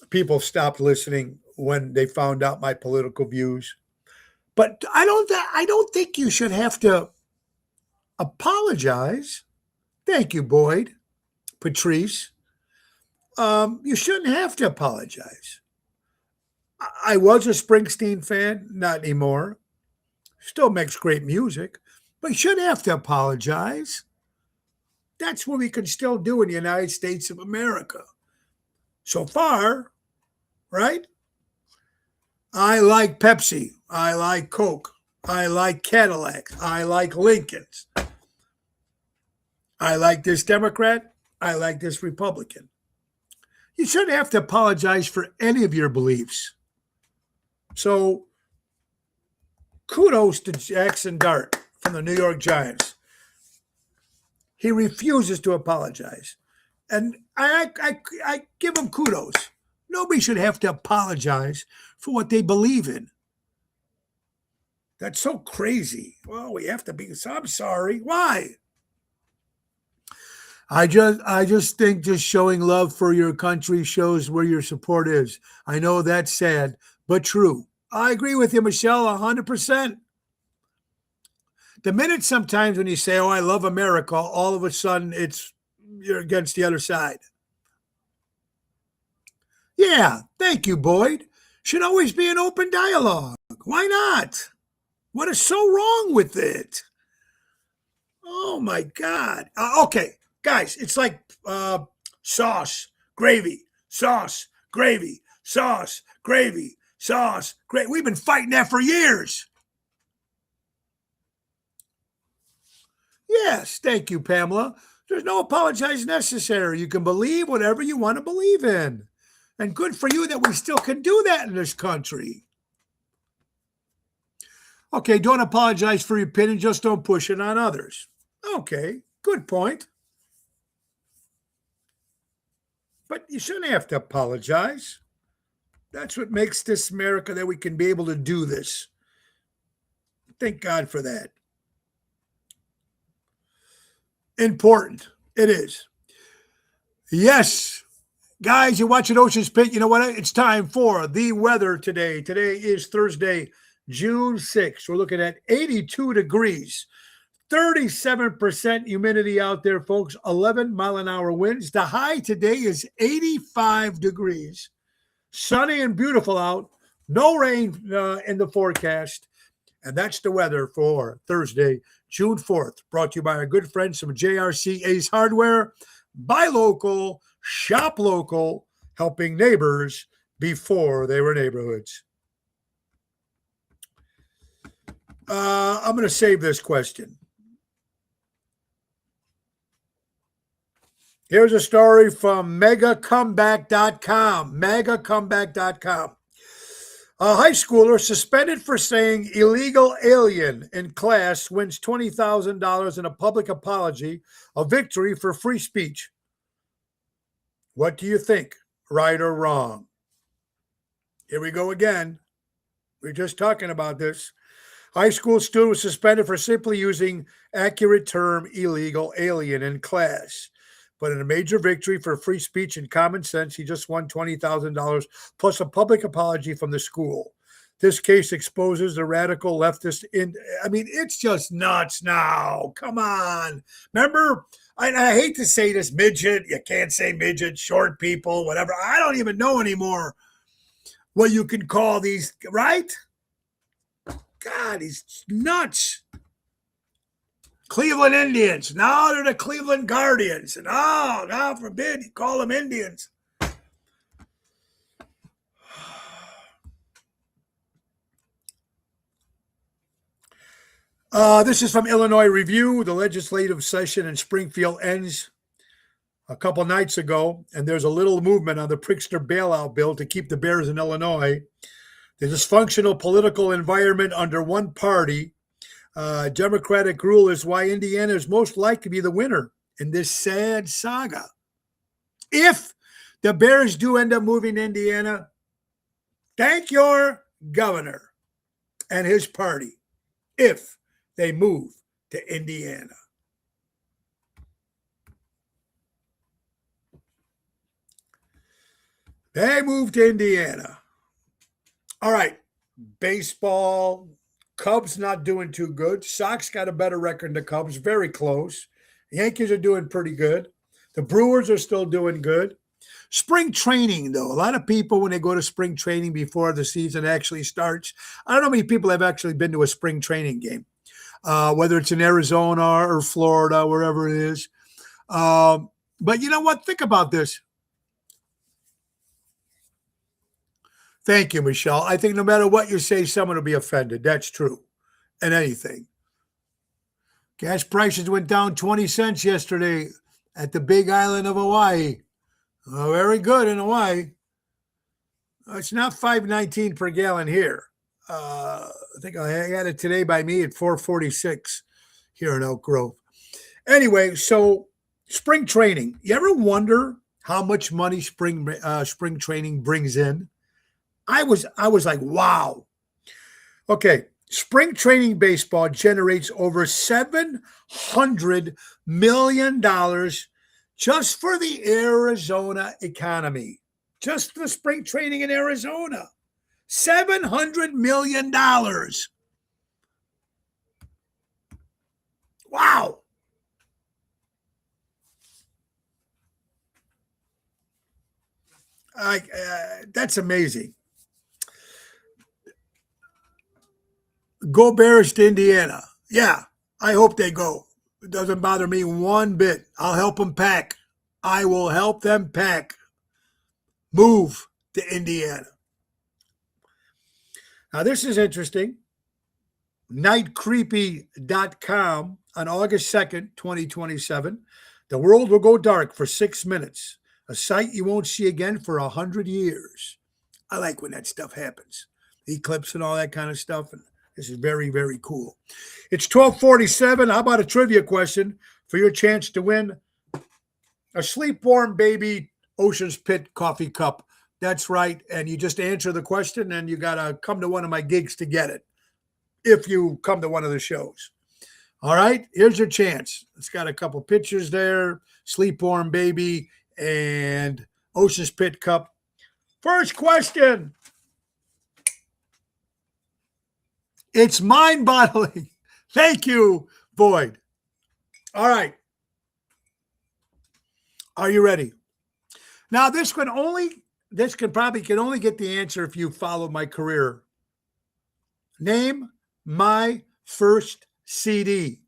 people stopped listening when they found out my political views. But I don't think you should have to apologize. Thank you, Boyd, Patrice. You shouldn't have to apologize. I was a Springsteen fan, not anymore. Still makes great music, but you shouldn't have to apologize. That's what we can still do in the United States of America. So far, right? I like Pepsi. I like Coke. I like Cadillacs. I like Lincolns. I like this Democrat. I like this Republican. You shouldn't have to apologize for any of your beliefs. So kudos to Jackson Dart from the New York Giants. He refuses to apologize. And I give him kudos. Nobody should have to apologize for what they believe in. That's so crazy. Well, we have to be. I'm sorry. Why? I just think just showing love for your country shows where your support is. I know that's sad, but true. I agree with you, Michelle, 100%. The minute sometimes when you say, "Oh, I love America," all of a sudden you're against the other side. Yeah, thank you, Boyd. Should always be an open dialogue. Why not? What is so wrong with it? Oh my God. Okay, guys, it's like sauce, gravy, sauce, gravy, sauce, gravy, sauce, gravy. We've been fighting that for years. Yes, thank you, Pamela. There's no apologize necessary. You can believe whatever you want to believe in. And good for you that we still can do that in this country. Okay, don't apologize for your opinion. Just don't push it on others. Okay, good point. But you shouldn't have to apologize. That's what makes this America, that we can be able to do this. Thank God for that. Important. It is. Yes. Guys, you're watching Ocean's Pit. You know what? It's time for the weather today. Today is Thursday, June 6th. We're looking at 82 degrees, 37% humidity out there, folks, 11-mile-an-hour winds. The high today is 85 degrees. Sunny and beautiful out. No rain in the forecast. And that's the weather for Thursday, June 4th. Brought to you by our good friends from JRC Ace Hardware. Buy local, shop local, helping neighbors before they were neighborhoods. I'm going to save this question. Here's a story from megacomeback.com. Megacomeback.com. A high schooler suspended for saying illegal alien in class wins $20,000 in a public apology, a victory for free speech. What do you think? Right or wrong? Here we go again. We're just talking about this. High school student was suspended for simply using accurate term illegal alien in class. But in a major victory for free speech and common sense, he just won $20,000 plus a public apology from the school. This case exposes the radical leftist. It's just nuts now. Come on. Remember, I hate to say this, midget. You can't say midget, short people, whatever. I don't even know anymore what you can call these, right? God, he's nuts. Cleveland Indians. Now they're the Cleveland Guardians. And God forbid you call them Indians. This is from Illinois Review. The legislative session in Springfield ends a couple nights ago, and there's a little movement on the Pritzker bailout bill to keep the Bears in Illinois. The dysfunctional political environment under one party, Democratic rule, is why Indiana is most likely to be the winner in this sad saga. If the Bears do end up moving to Indiana, thank your governor and his party if they move to Indiana. They moved to Indiana. All right, baseball. Cubs not doing too good. Sox got a better record than the Cubs, very close. Yankees are doing pretty good. The Brewers are still doing good. Spring training, though. A lot of people, when they go to spring training before the season actually starts, I don't know how many people have actually been to a spring training game, whether it's in Arizona or Florida, wherever it is. But you know what? Think about this. Thank you, Michelle. I think no matter what you say, someone will be offended. That's true. And anything. Gas prices went down 20 cents yesterday at the Big Island of Hawaii. Oh, very good in Hawaii. It's not $5.19 per gallon here. I think I got it today by me at $4.46 here in Elk Grove. Anyway, so spring training. You ever wonder how much money spring training brings in? I was like, wow. Okay, spring training baseball generates over $700 million just for the Arizona economy. Just for spring training in Arizona. $700 million. Wow. That's amazing. Go Bears to Indiana. Yeah, I hope they go. It doesn't bother me one bit. I'll help them pack. I will help them pack. Move to Indiana. Now, this is interesting. Nightcreepy.com on August 2nd, 2027. The world will go dark for 6 minutes. A sight you won't see again for 100 years. I like when that stuff happens. Eclipse and all that kind of stuff. And this is very, very cool. It's 12:47. How about a trivia question for your chance to win a Sleep Warm Baby Ocean's Pit coffee cup? That's right. And you just answer the question and you got to come to one of my gigs to get it if you come to one of the shows. All right. Here's your chance. It's got a couple pictures there. Sleep Warm Baby and Ocean's Pit cup. First question. It's mind-boggling. Thank you, Boyd. All right. Are you ready? Now, this can only get the answer if you follow my career. Name my first CD.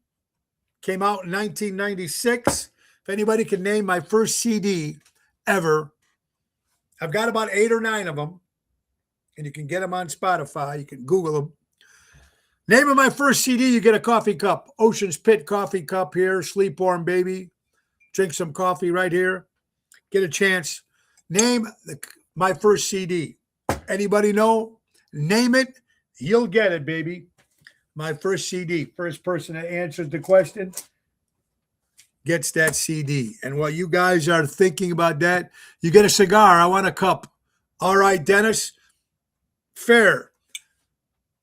Came out in 1996. If anybody can name my first CD ever, I've got about 8 or 9 of them, and you can get them on Spotify. You can Google them. Name of my first CD, you get a coffee cup. Ocean's Pit coffee cup here. Sleep Warm Baby. Drink some coffee right here. Get a chance. Name my first CD. Anybody know? Name it. You'll get it, baby. My first CD. First person that answers the question gets that CD. And while you guys are thinking about that, you get a cigar. I want a cup. All right, Dennis. Fair.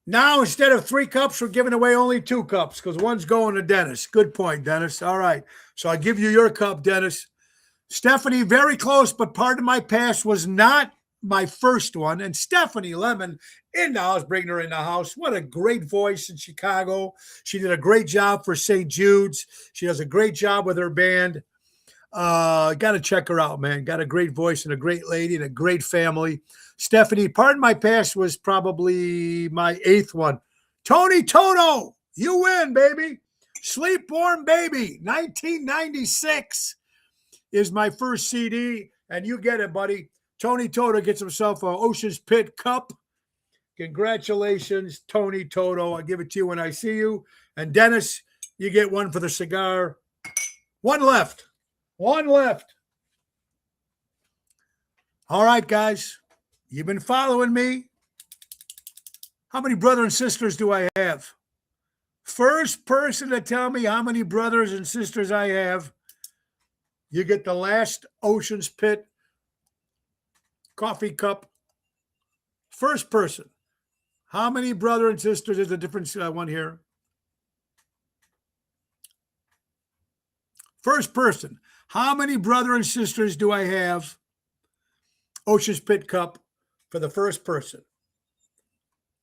Now, instead of 3 cups, we're giving away only 2 cups because one's going to Dennis. Good point, Dennis. All right. So I give you your cup, Dennis. Stephanie, very close, but part of my past was not my first one. And Stephanie Lemon in the house, bringing her in the house. What a great voice in Chicago. She did a great job for St. Jude's. She does a great job with her band. Got to check her out, man. Got a great voice and a great lady and a great family. Stephanie, part of my past was probably my 8th one. Tony Toto, you win, baby. Sleepborn Baby, 1996 is my first CD, and you get it, buddy. Tony Toto gets himself a Ocean's Pit Cup. Congratulations, Tony Toto. I'll give it to you when I see you. And Dennis, you get one for the cigar. One left. One left. All right, guys. You've been following me. How many brothers and sisters do I have? First person to tell me how many brothers and sisters I have, you get the last Ocean's Pit coffee cup. First person. How many brothers and sisters? There's a different one here. First person. How many brothers and sisters do I have? Ocean's Pit Cup for the first person.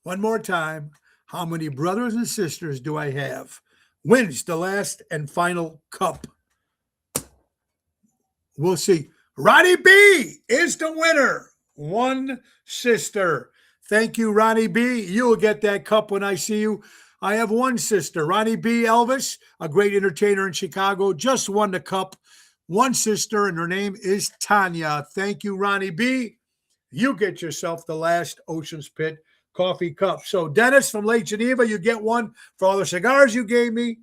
One more time. How many brothers and sisters do I have? Wins the last and final cup. We'll see. Ronnie B is the winner. One sister. Thank you, Ronnie B. You'll get that cup when I see you. I have one sister, Ronnie B. Elvis, a great entertainer in Chicago, just won the cup. One sister, and her name is Tanya. Thank you, Ronnie B. You get yourself the last Ocean's Pit coffee cup. So, Dennis from Lake Geneva, you get one for all the cigars you gave me.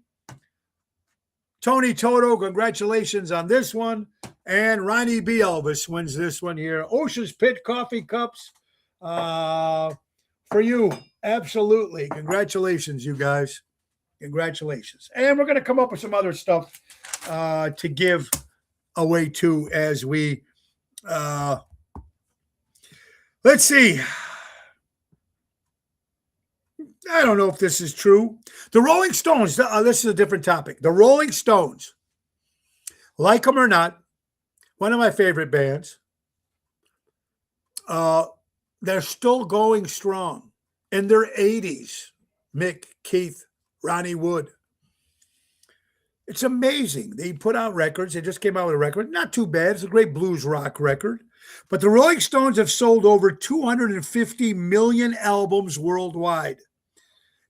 Tony Toto, congratulations on this one. And Ronnie B. Elvis wins this one here. Ocean's Pit coffee cups for you. Absolutely. Congratulations, you guys. Congratulations. And we're going to come up with some other stuff to give away too as we let's see. I don't know if this is true. The Rolling Stones, this is a different topic. The Rolling Stones, like them or not, one of my favorite bands, they're still going strong in their 80s. Mick, Keith, Ronnie Wood. It's amazing. They put out records. They just came out with a record. Not too bad. It's a great blues rock record. But the Rolling Stones have sold over 250 million albums worldwide.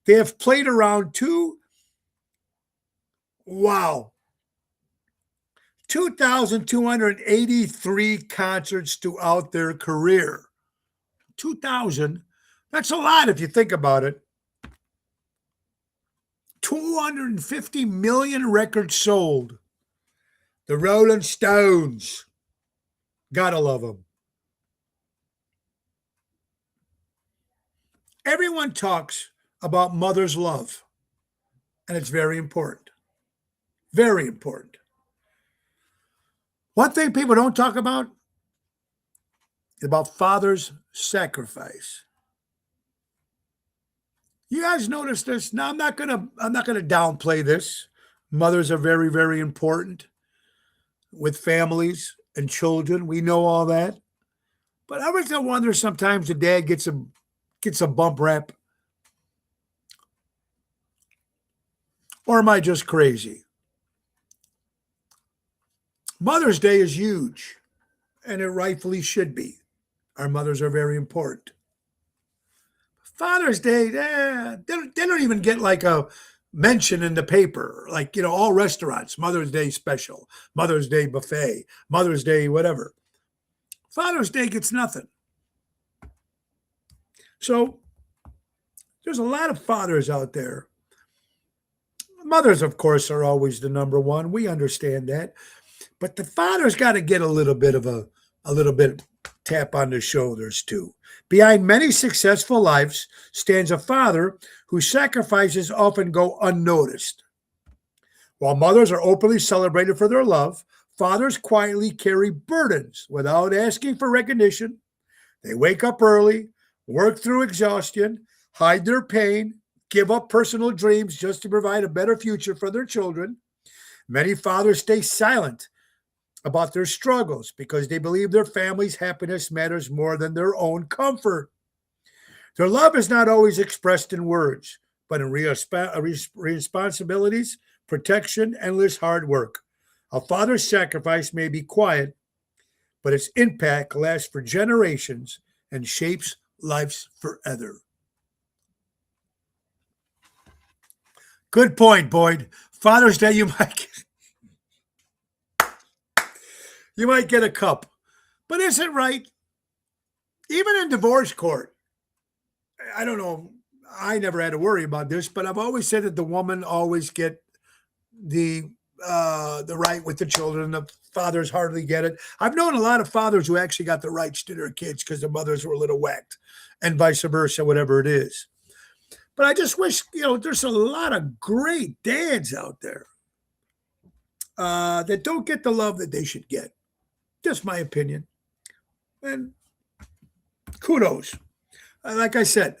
They have played around 2,283 concerts throughout their career. 2,000. That's a lot if you think about it. 250 million records sold. The Rolling Stones. Gotta love them. Everyone talks about mother's love, and it's very important. Very important. One thing people don't talk about is about father's sacrifice. You guys notice this? Now, I'm not gonna downplay this. Mothers are very, very important with families and children. We know all that. But I always wonder sometimes the dad gets a bump rap. Or am I just crazy? Mother's Day is huge, and it rightfully should be. Our mothers are very important. Father's Day, they don't even get like a mention in the paper. Like, all restaurants, Mother's Day special, Mother's Day buffet, Mother's Day whatever. Father's Day gets nothing. So there's a lot of fathers out there. Mothers, of course, are always the number one. We understand that. But the father's got to get a little bit tap on the shoulders too. Behind many successful lives stands a father whose sacrifices often go unnoticed. While mothers are openly celebrated for their love, fathers quietly carry burdens without asking for recognition. They wake up early, work through exhaustion, hide their pain, give up personal dreams just to provide a better future for their children. Many fathers stay silent about their struggles because they believe their family's happiness matters more than their own comfort. Their love is not always expressed in words, but in responsibilities, protection, endless hard work. A father's sacrifice may be quiet, but its impact lasts for generations and shapes lives forever. Good point, Boyd. Father's Day, you might get a cup. But is it right? Even in divorce court, I don't know. I never had to worry about this, but I've always said that the woman always get the the right with the children. The fathers hardly get it. I've known a lot of fathers who actually got the rights to their kids because the mothers were a little whacked, and vice versa, whatever it is. But I just wish, there's a lot of great dads out there that don't get the love that they should get. Just my opinion. And kudos. Like I said,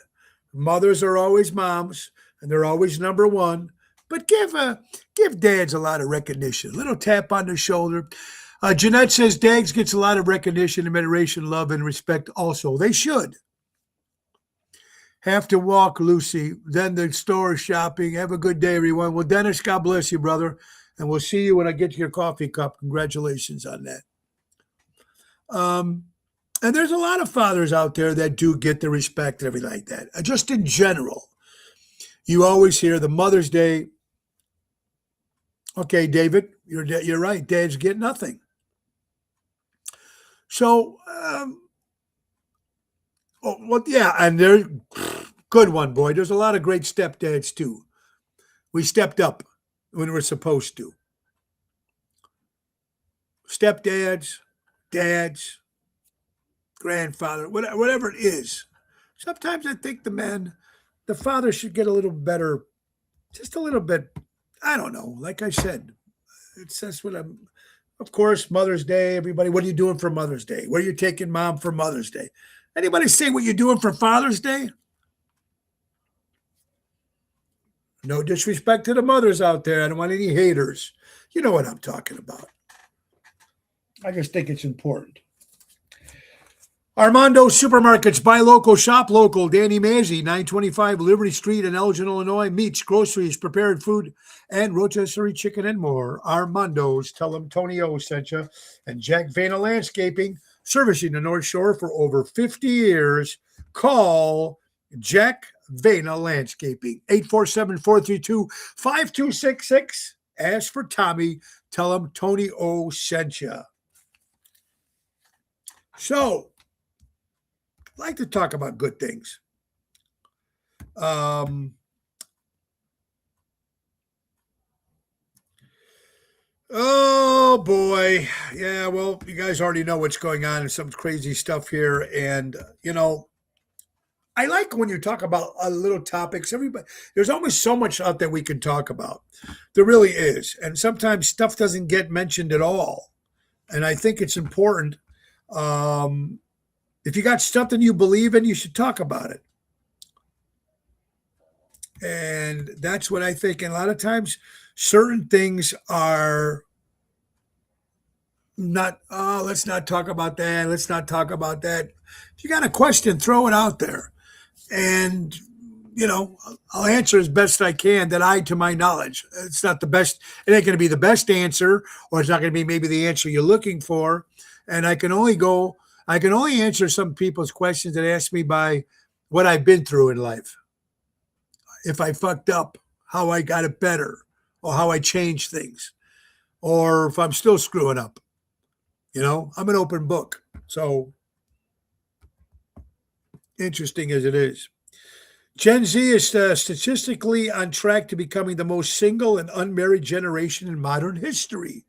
mothers are always moms, and they're always number one. But give dads a lot of recognition. A little tap on the shoulder. Jeanette says dads gets a lot of recognition, admiration, love, and respect. Also, they should. Have to walk, Lucy. Then the store shopping. Have a good day, everyone. Well, Dennis, God bless you, brother. And we'll see you when I get to your coffee cup. Congratulations on that. And there's a lot of fathers out there that do get the respect and everything like that. Just in general, you always hear the Mother's Day. Okay, David, you're right. Dads get nothing. So, yeah, and they're good one, boy. There's a lot of great stepdads too. We stepped up when we're supposed to. Stepdads, dads, grandfather, whatever it is. Sometimes I think the father should get a little better, just a little bit. I don't know. Like I said, that's what I'm. Of course, Mother's Day. Everybody, what are you doing for Mother's Day? Where are you taking mom for Mother's Day? Anybody say what you're doing for Father's Day? No disrespect to the mothers out there. I don't want any haters. You know what I'm talking about. I just think it's important. Armando Supermarkets, buy local, shop local. Danny Mazzi, 925 Liberty Street in Elgin, Illinois. Meats, groceries, prepared food, and rotisserie chicken and more. Armando's, tell them Tony O sent you. And Jack Vena Landscaping, servicing the North Shore for over 50 years. Call Jack Vena Landscaping, 847-432-5266. Ask for Tommy. Tell him Tony O sent you. So, I like to talk about good things. Oh boy. Yeah, well, you guys already know what's going on and some crazy stuff here. And, I like when you talk about little topics. There's always so much out there we can talk about. There really is. And sometimes stuff doesn't get mentioned at all. And I think it's important. If you got something you believe in, you should talk about it. And that's what I think. And a lot of times, certain things are not, let's not talk about that. Let's not talk about that. If you got a question, throw it out there. And, I'll answer as best I can to my knowledge. It's not the best. It ain't going to be the best answer, or it's not going to be maybe the answer you're looking for. And I can only answer some people's questions that ask me by what I've been through in life. If I fucked up, how I got it better, or how I changed things, or if I'm still screwing up. I'm an open book. So interesting as it is. Gen Z is statistically on track to becoming the most single and unmarried generation in modern history.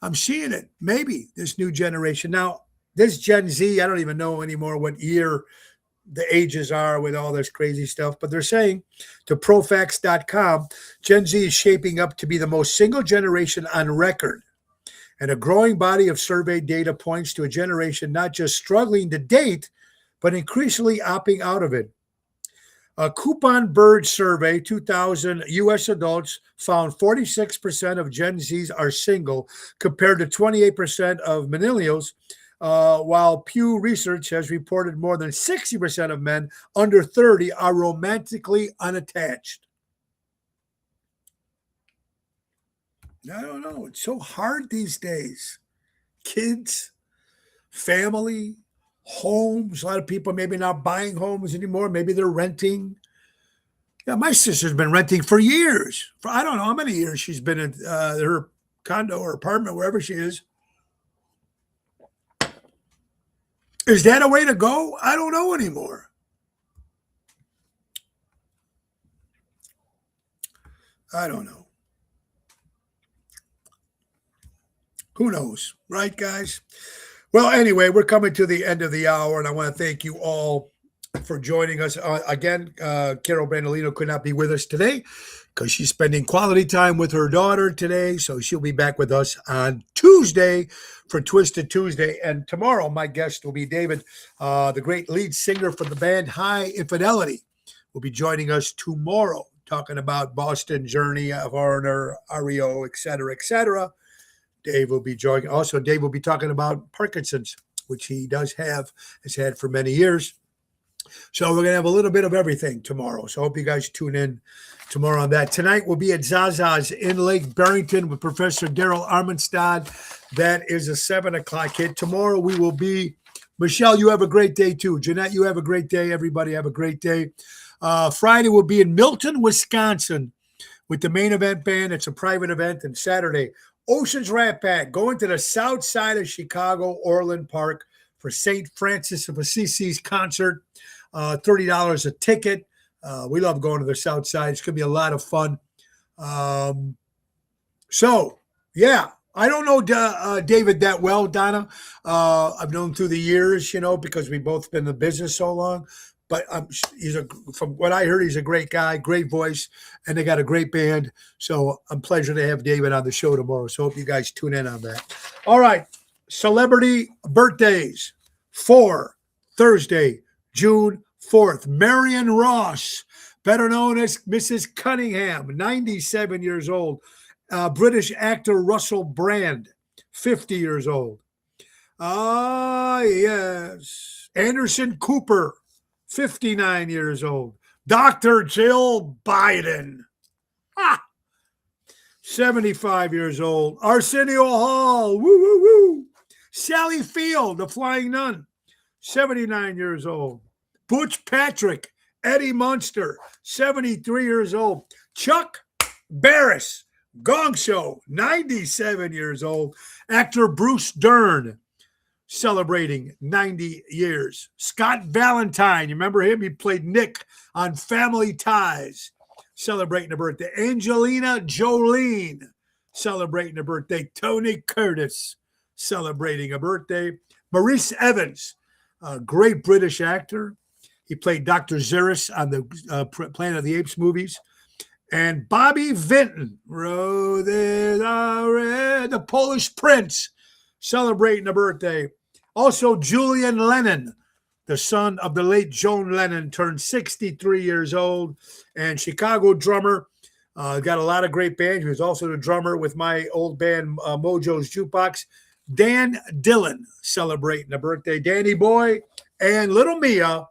I'm seeing it. Maybe this new generation. Now, this Gen Z, I don't even know anymore what year the ages are with all this crazy stuff, but they're saying to Profax.com, Gen Z is shaping up to be the most single generation on record. And a growing body of survey data points to a generation not just struggling to date, but increasingly opting out of it. A Coupon Bird survey, 2,000 U.S. adults found 46% of Gen Zs are single, compared to 28% of millennials, while Pew Research has reported more than 60% of men under 30 are romantically unattached. I don't know. It's so hard these days. Kids, family, homes. A lot of people maybe not buying homes anymore. Maybe they're renting. Yeah, my sister's been renting for years. For I don't know how many years she's been in her condo or apartment, wherever she is. Is that a way to go? I don't know anymore. I don't know. Who knows, right, guys? Well, anyway, we're coming to the end of the hour, and I want to thank you all for joining us. Again, Carol Brandolino could not be with us today because she's spending quality time with her daughter today. So she'll be back with us on Tuesday for Twisted Tuesday. And tomorrow, my guest will be David, the great lead singer for the band High Infidelity, will be joining us tomorrow, talking about Boston Journey, Foreigner, REO, et cetera, et cetera. Dave will be joining. Also, Dave will be talking about Parkinson's, which he has had for many years. So we're going to have a little bit of everything tomorrow. So I hope you guys tune in tomorrow on that. Tonight we'll be at Zaza's in Lake Barrington with Professor Daryl Armenstad. That is a 7:00 hit. Tomorrow we will be, Michelle, you have a great day too. Jeanette, you have a great day. Everybody have a great day. Friday we'll be in Milton, Wisconsin with the Main Event Band. It's a private event. And Saturday, Oceans Rat Pack going to the south side of Chicago, Orland Park for St. Francis of Assisi's concert. $30 a ticket. We love going to the south side. It's going to be a lot of fun. So, yeah, I don't know David that well, Donna. I've known him through the years, because we've both been in the business so long. But from what I heard, he's a great guy, great voice, and they got a great band. So I'm pleasure to have David on the show tomorrow. So hope you guys tune in on that. All right, celebrity birthdays for Thursday, June 4th. Marion Ross, better known as Mrs. Cunningham, 97 years old. British actor Russell Brand, 50 years old. Yes. Anderson Cooper, 59 years old. Dr. Jill Biden, 75 years old. Arsenio Hall, woo, woo, woo. Sally Field, the Flying Nun, 79 years old. Butch Patrick, Eddie Munster, 73 years old. Chuck Barris, Gong Show, 97 years old. Actor Bruce Dern, celebrating 90 years. Scott Valentine, you remember him? He played Nick on Family Ties, celebrating a birthday. Angelina Jolie, celebrating a birthday. Tony Curtis, celebrating a birthday. Maurice Evans, a great British actor. He played Dr. Zerus on the Planet of the Apes movies. And Bobby Vinton, the Polish Prince, celebrating a birthday. Also, Julian Lennon, the son of the late Joan Lennon, turned 63 years old. And Chicago drummer, got a lot of great bands. He was also the drummer with my old band, Mojo's Jukebox. Dan Dillon, celebrating a birthday. Danny Boy and little Mia,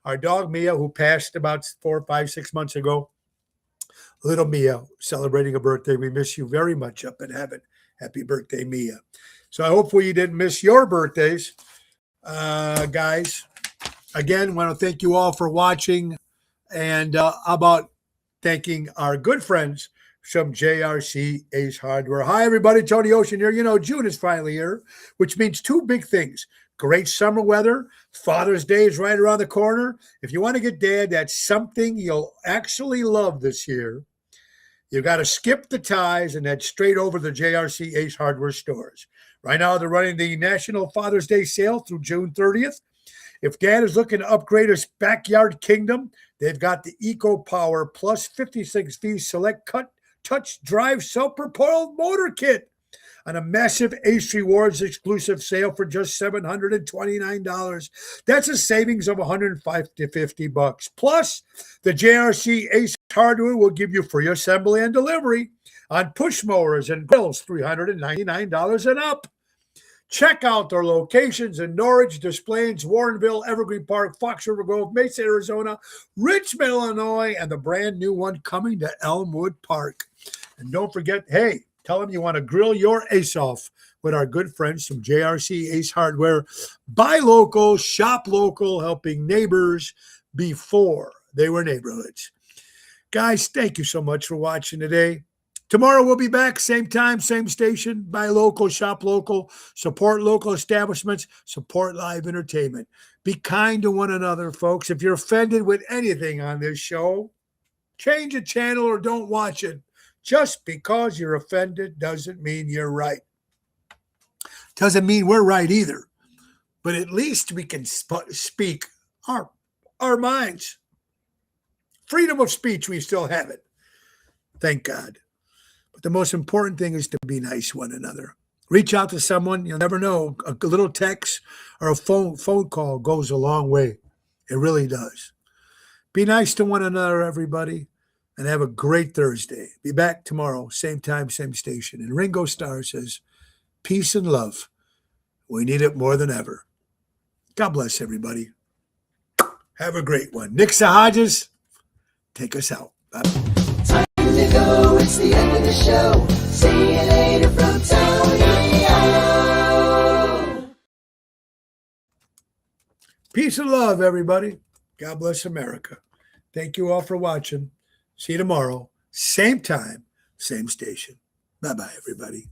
our dog Mia, who passed about 4, 5, 6 months ago. Little Mia, celebrating a birthday. We miss you very much up in heaven. Happy birthday, Mia. So hopefully you didn't miss your birthdays, guys. Again, want to thank you all for watching. And how about thanking our good friends from JRC Ace Hardware. Hi, everybody. Tony Ocean here. June is finally here, which means two big things. Great summer weather. Father's Day is right around the corner. If you want to get Dad, that's something you'll actually love this year. You got to skip the ties and head straight over to the JRC Ace Hardware stores. Right now, they're running the National Father's Day sale through June 30th. If Dad is looking to upgrade his backyard kingdom, they've got the Eco Power Plus 56V Select Cut Touch Drive Self-Propelled Motor Kit on a massive Ace Rewards exclusive sale for just $729. That's a savings of $105 to $50. Plus, the JRC Ace Hardware will give you free assembly and delivery on push mowers and grills, $399 and up. Check out their locations in Norwich, Des Plaines, Warrenville, Evergreen Park, Fox River Grove, Mesa, Arizona, Richmond, Illinois, and the brand new one coming to Elmwood Park. And don't forget, hey, tell them you want to grill your ace off with our good friends from JRC Ace Hardware. Buy local, shop local, helping neighbors before they were neighborhoods. Guys, thank you so much for watching today. Tomorrow we'll be back, same time, same station. Buy local, shop local, support local establishments, support live entertainment. Be kind to one another, folks. If you're offended with anything on this show, change the channel or don't watch it. Just because you're offended doesn't mean you're right. Doesn't mean we're right either. But at least we can speak our minds. Freedom of speech, we still have it. Thank God. But the most important thing is to be nice to one another. Reach out to someone. You'll never know. A little text or a phone call goes a long way. It really does. Be nice to one another, everybody, and have a great Thursday. Be back tomorrow, same time, same station. And Ringo Starr says, peace and love. We need it more than ever. God bless everybody. Have a great one. Nick Sahajas, take us out. Bye. Time to go, it's the end of the show. See you later from Tony. Peace and love, everybody. God bless America. Thank you all for watching. See you tomorrow. Same time, same station. Bye-bye, everybody.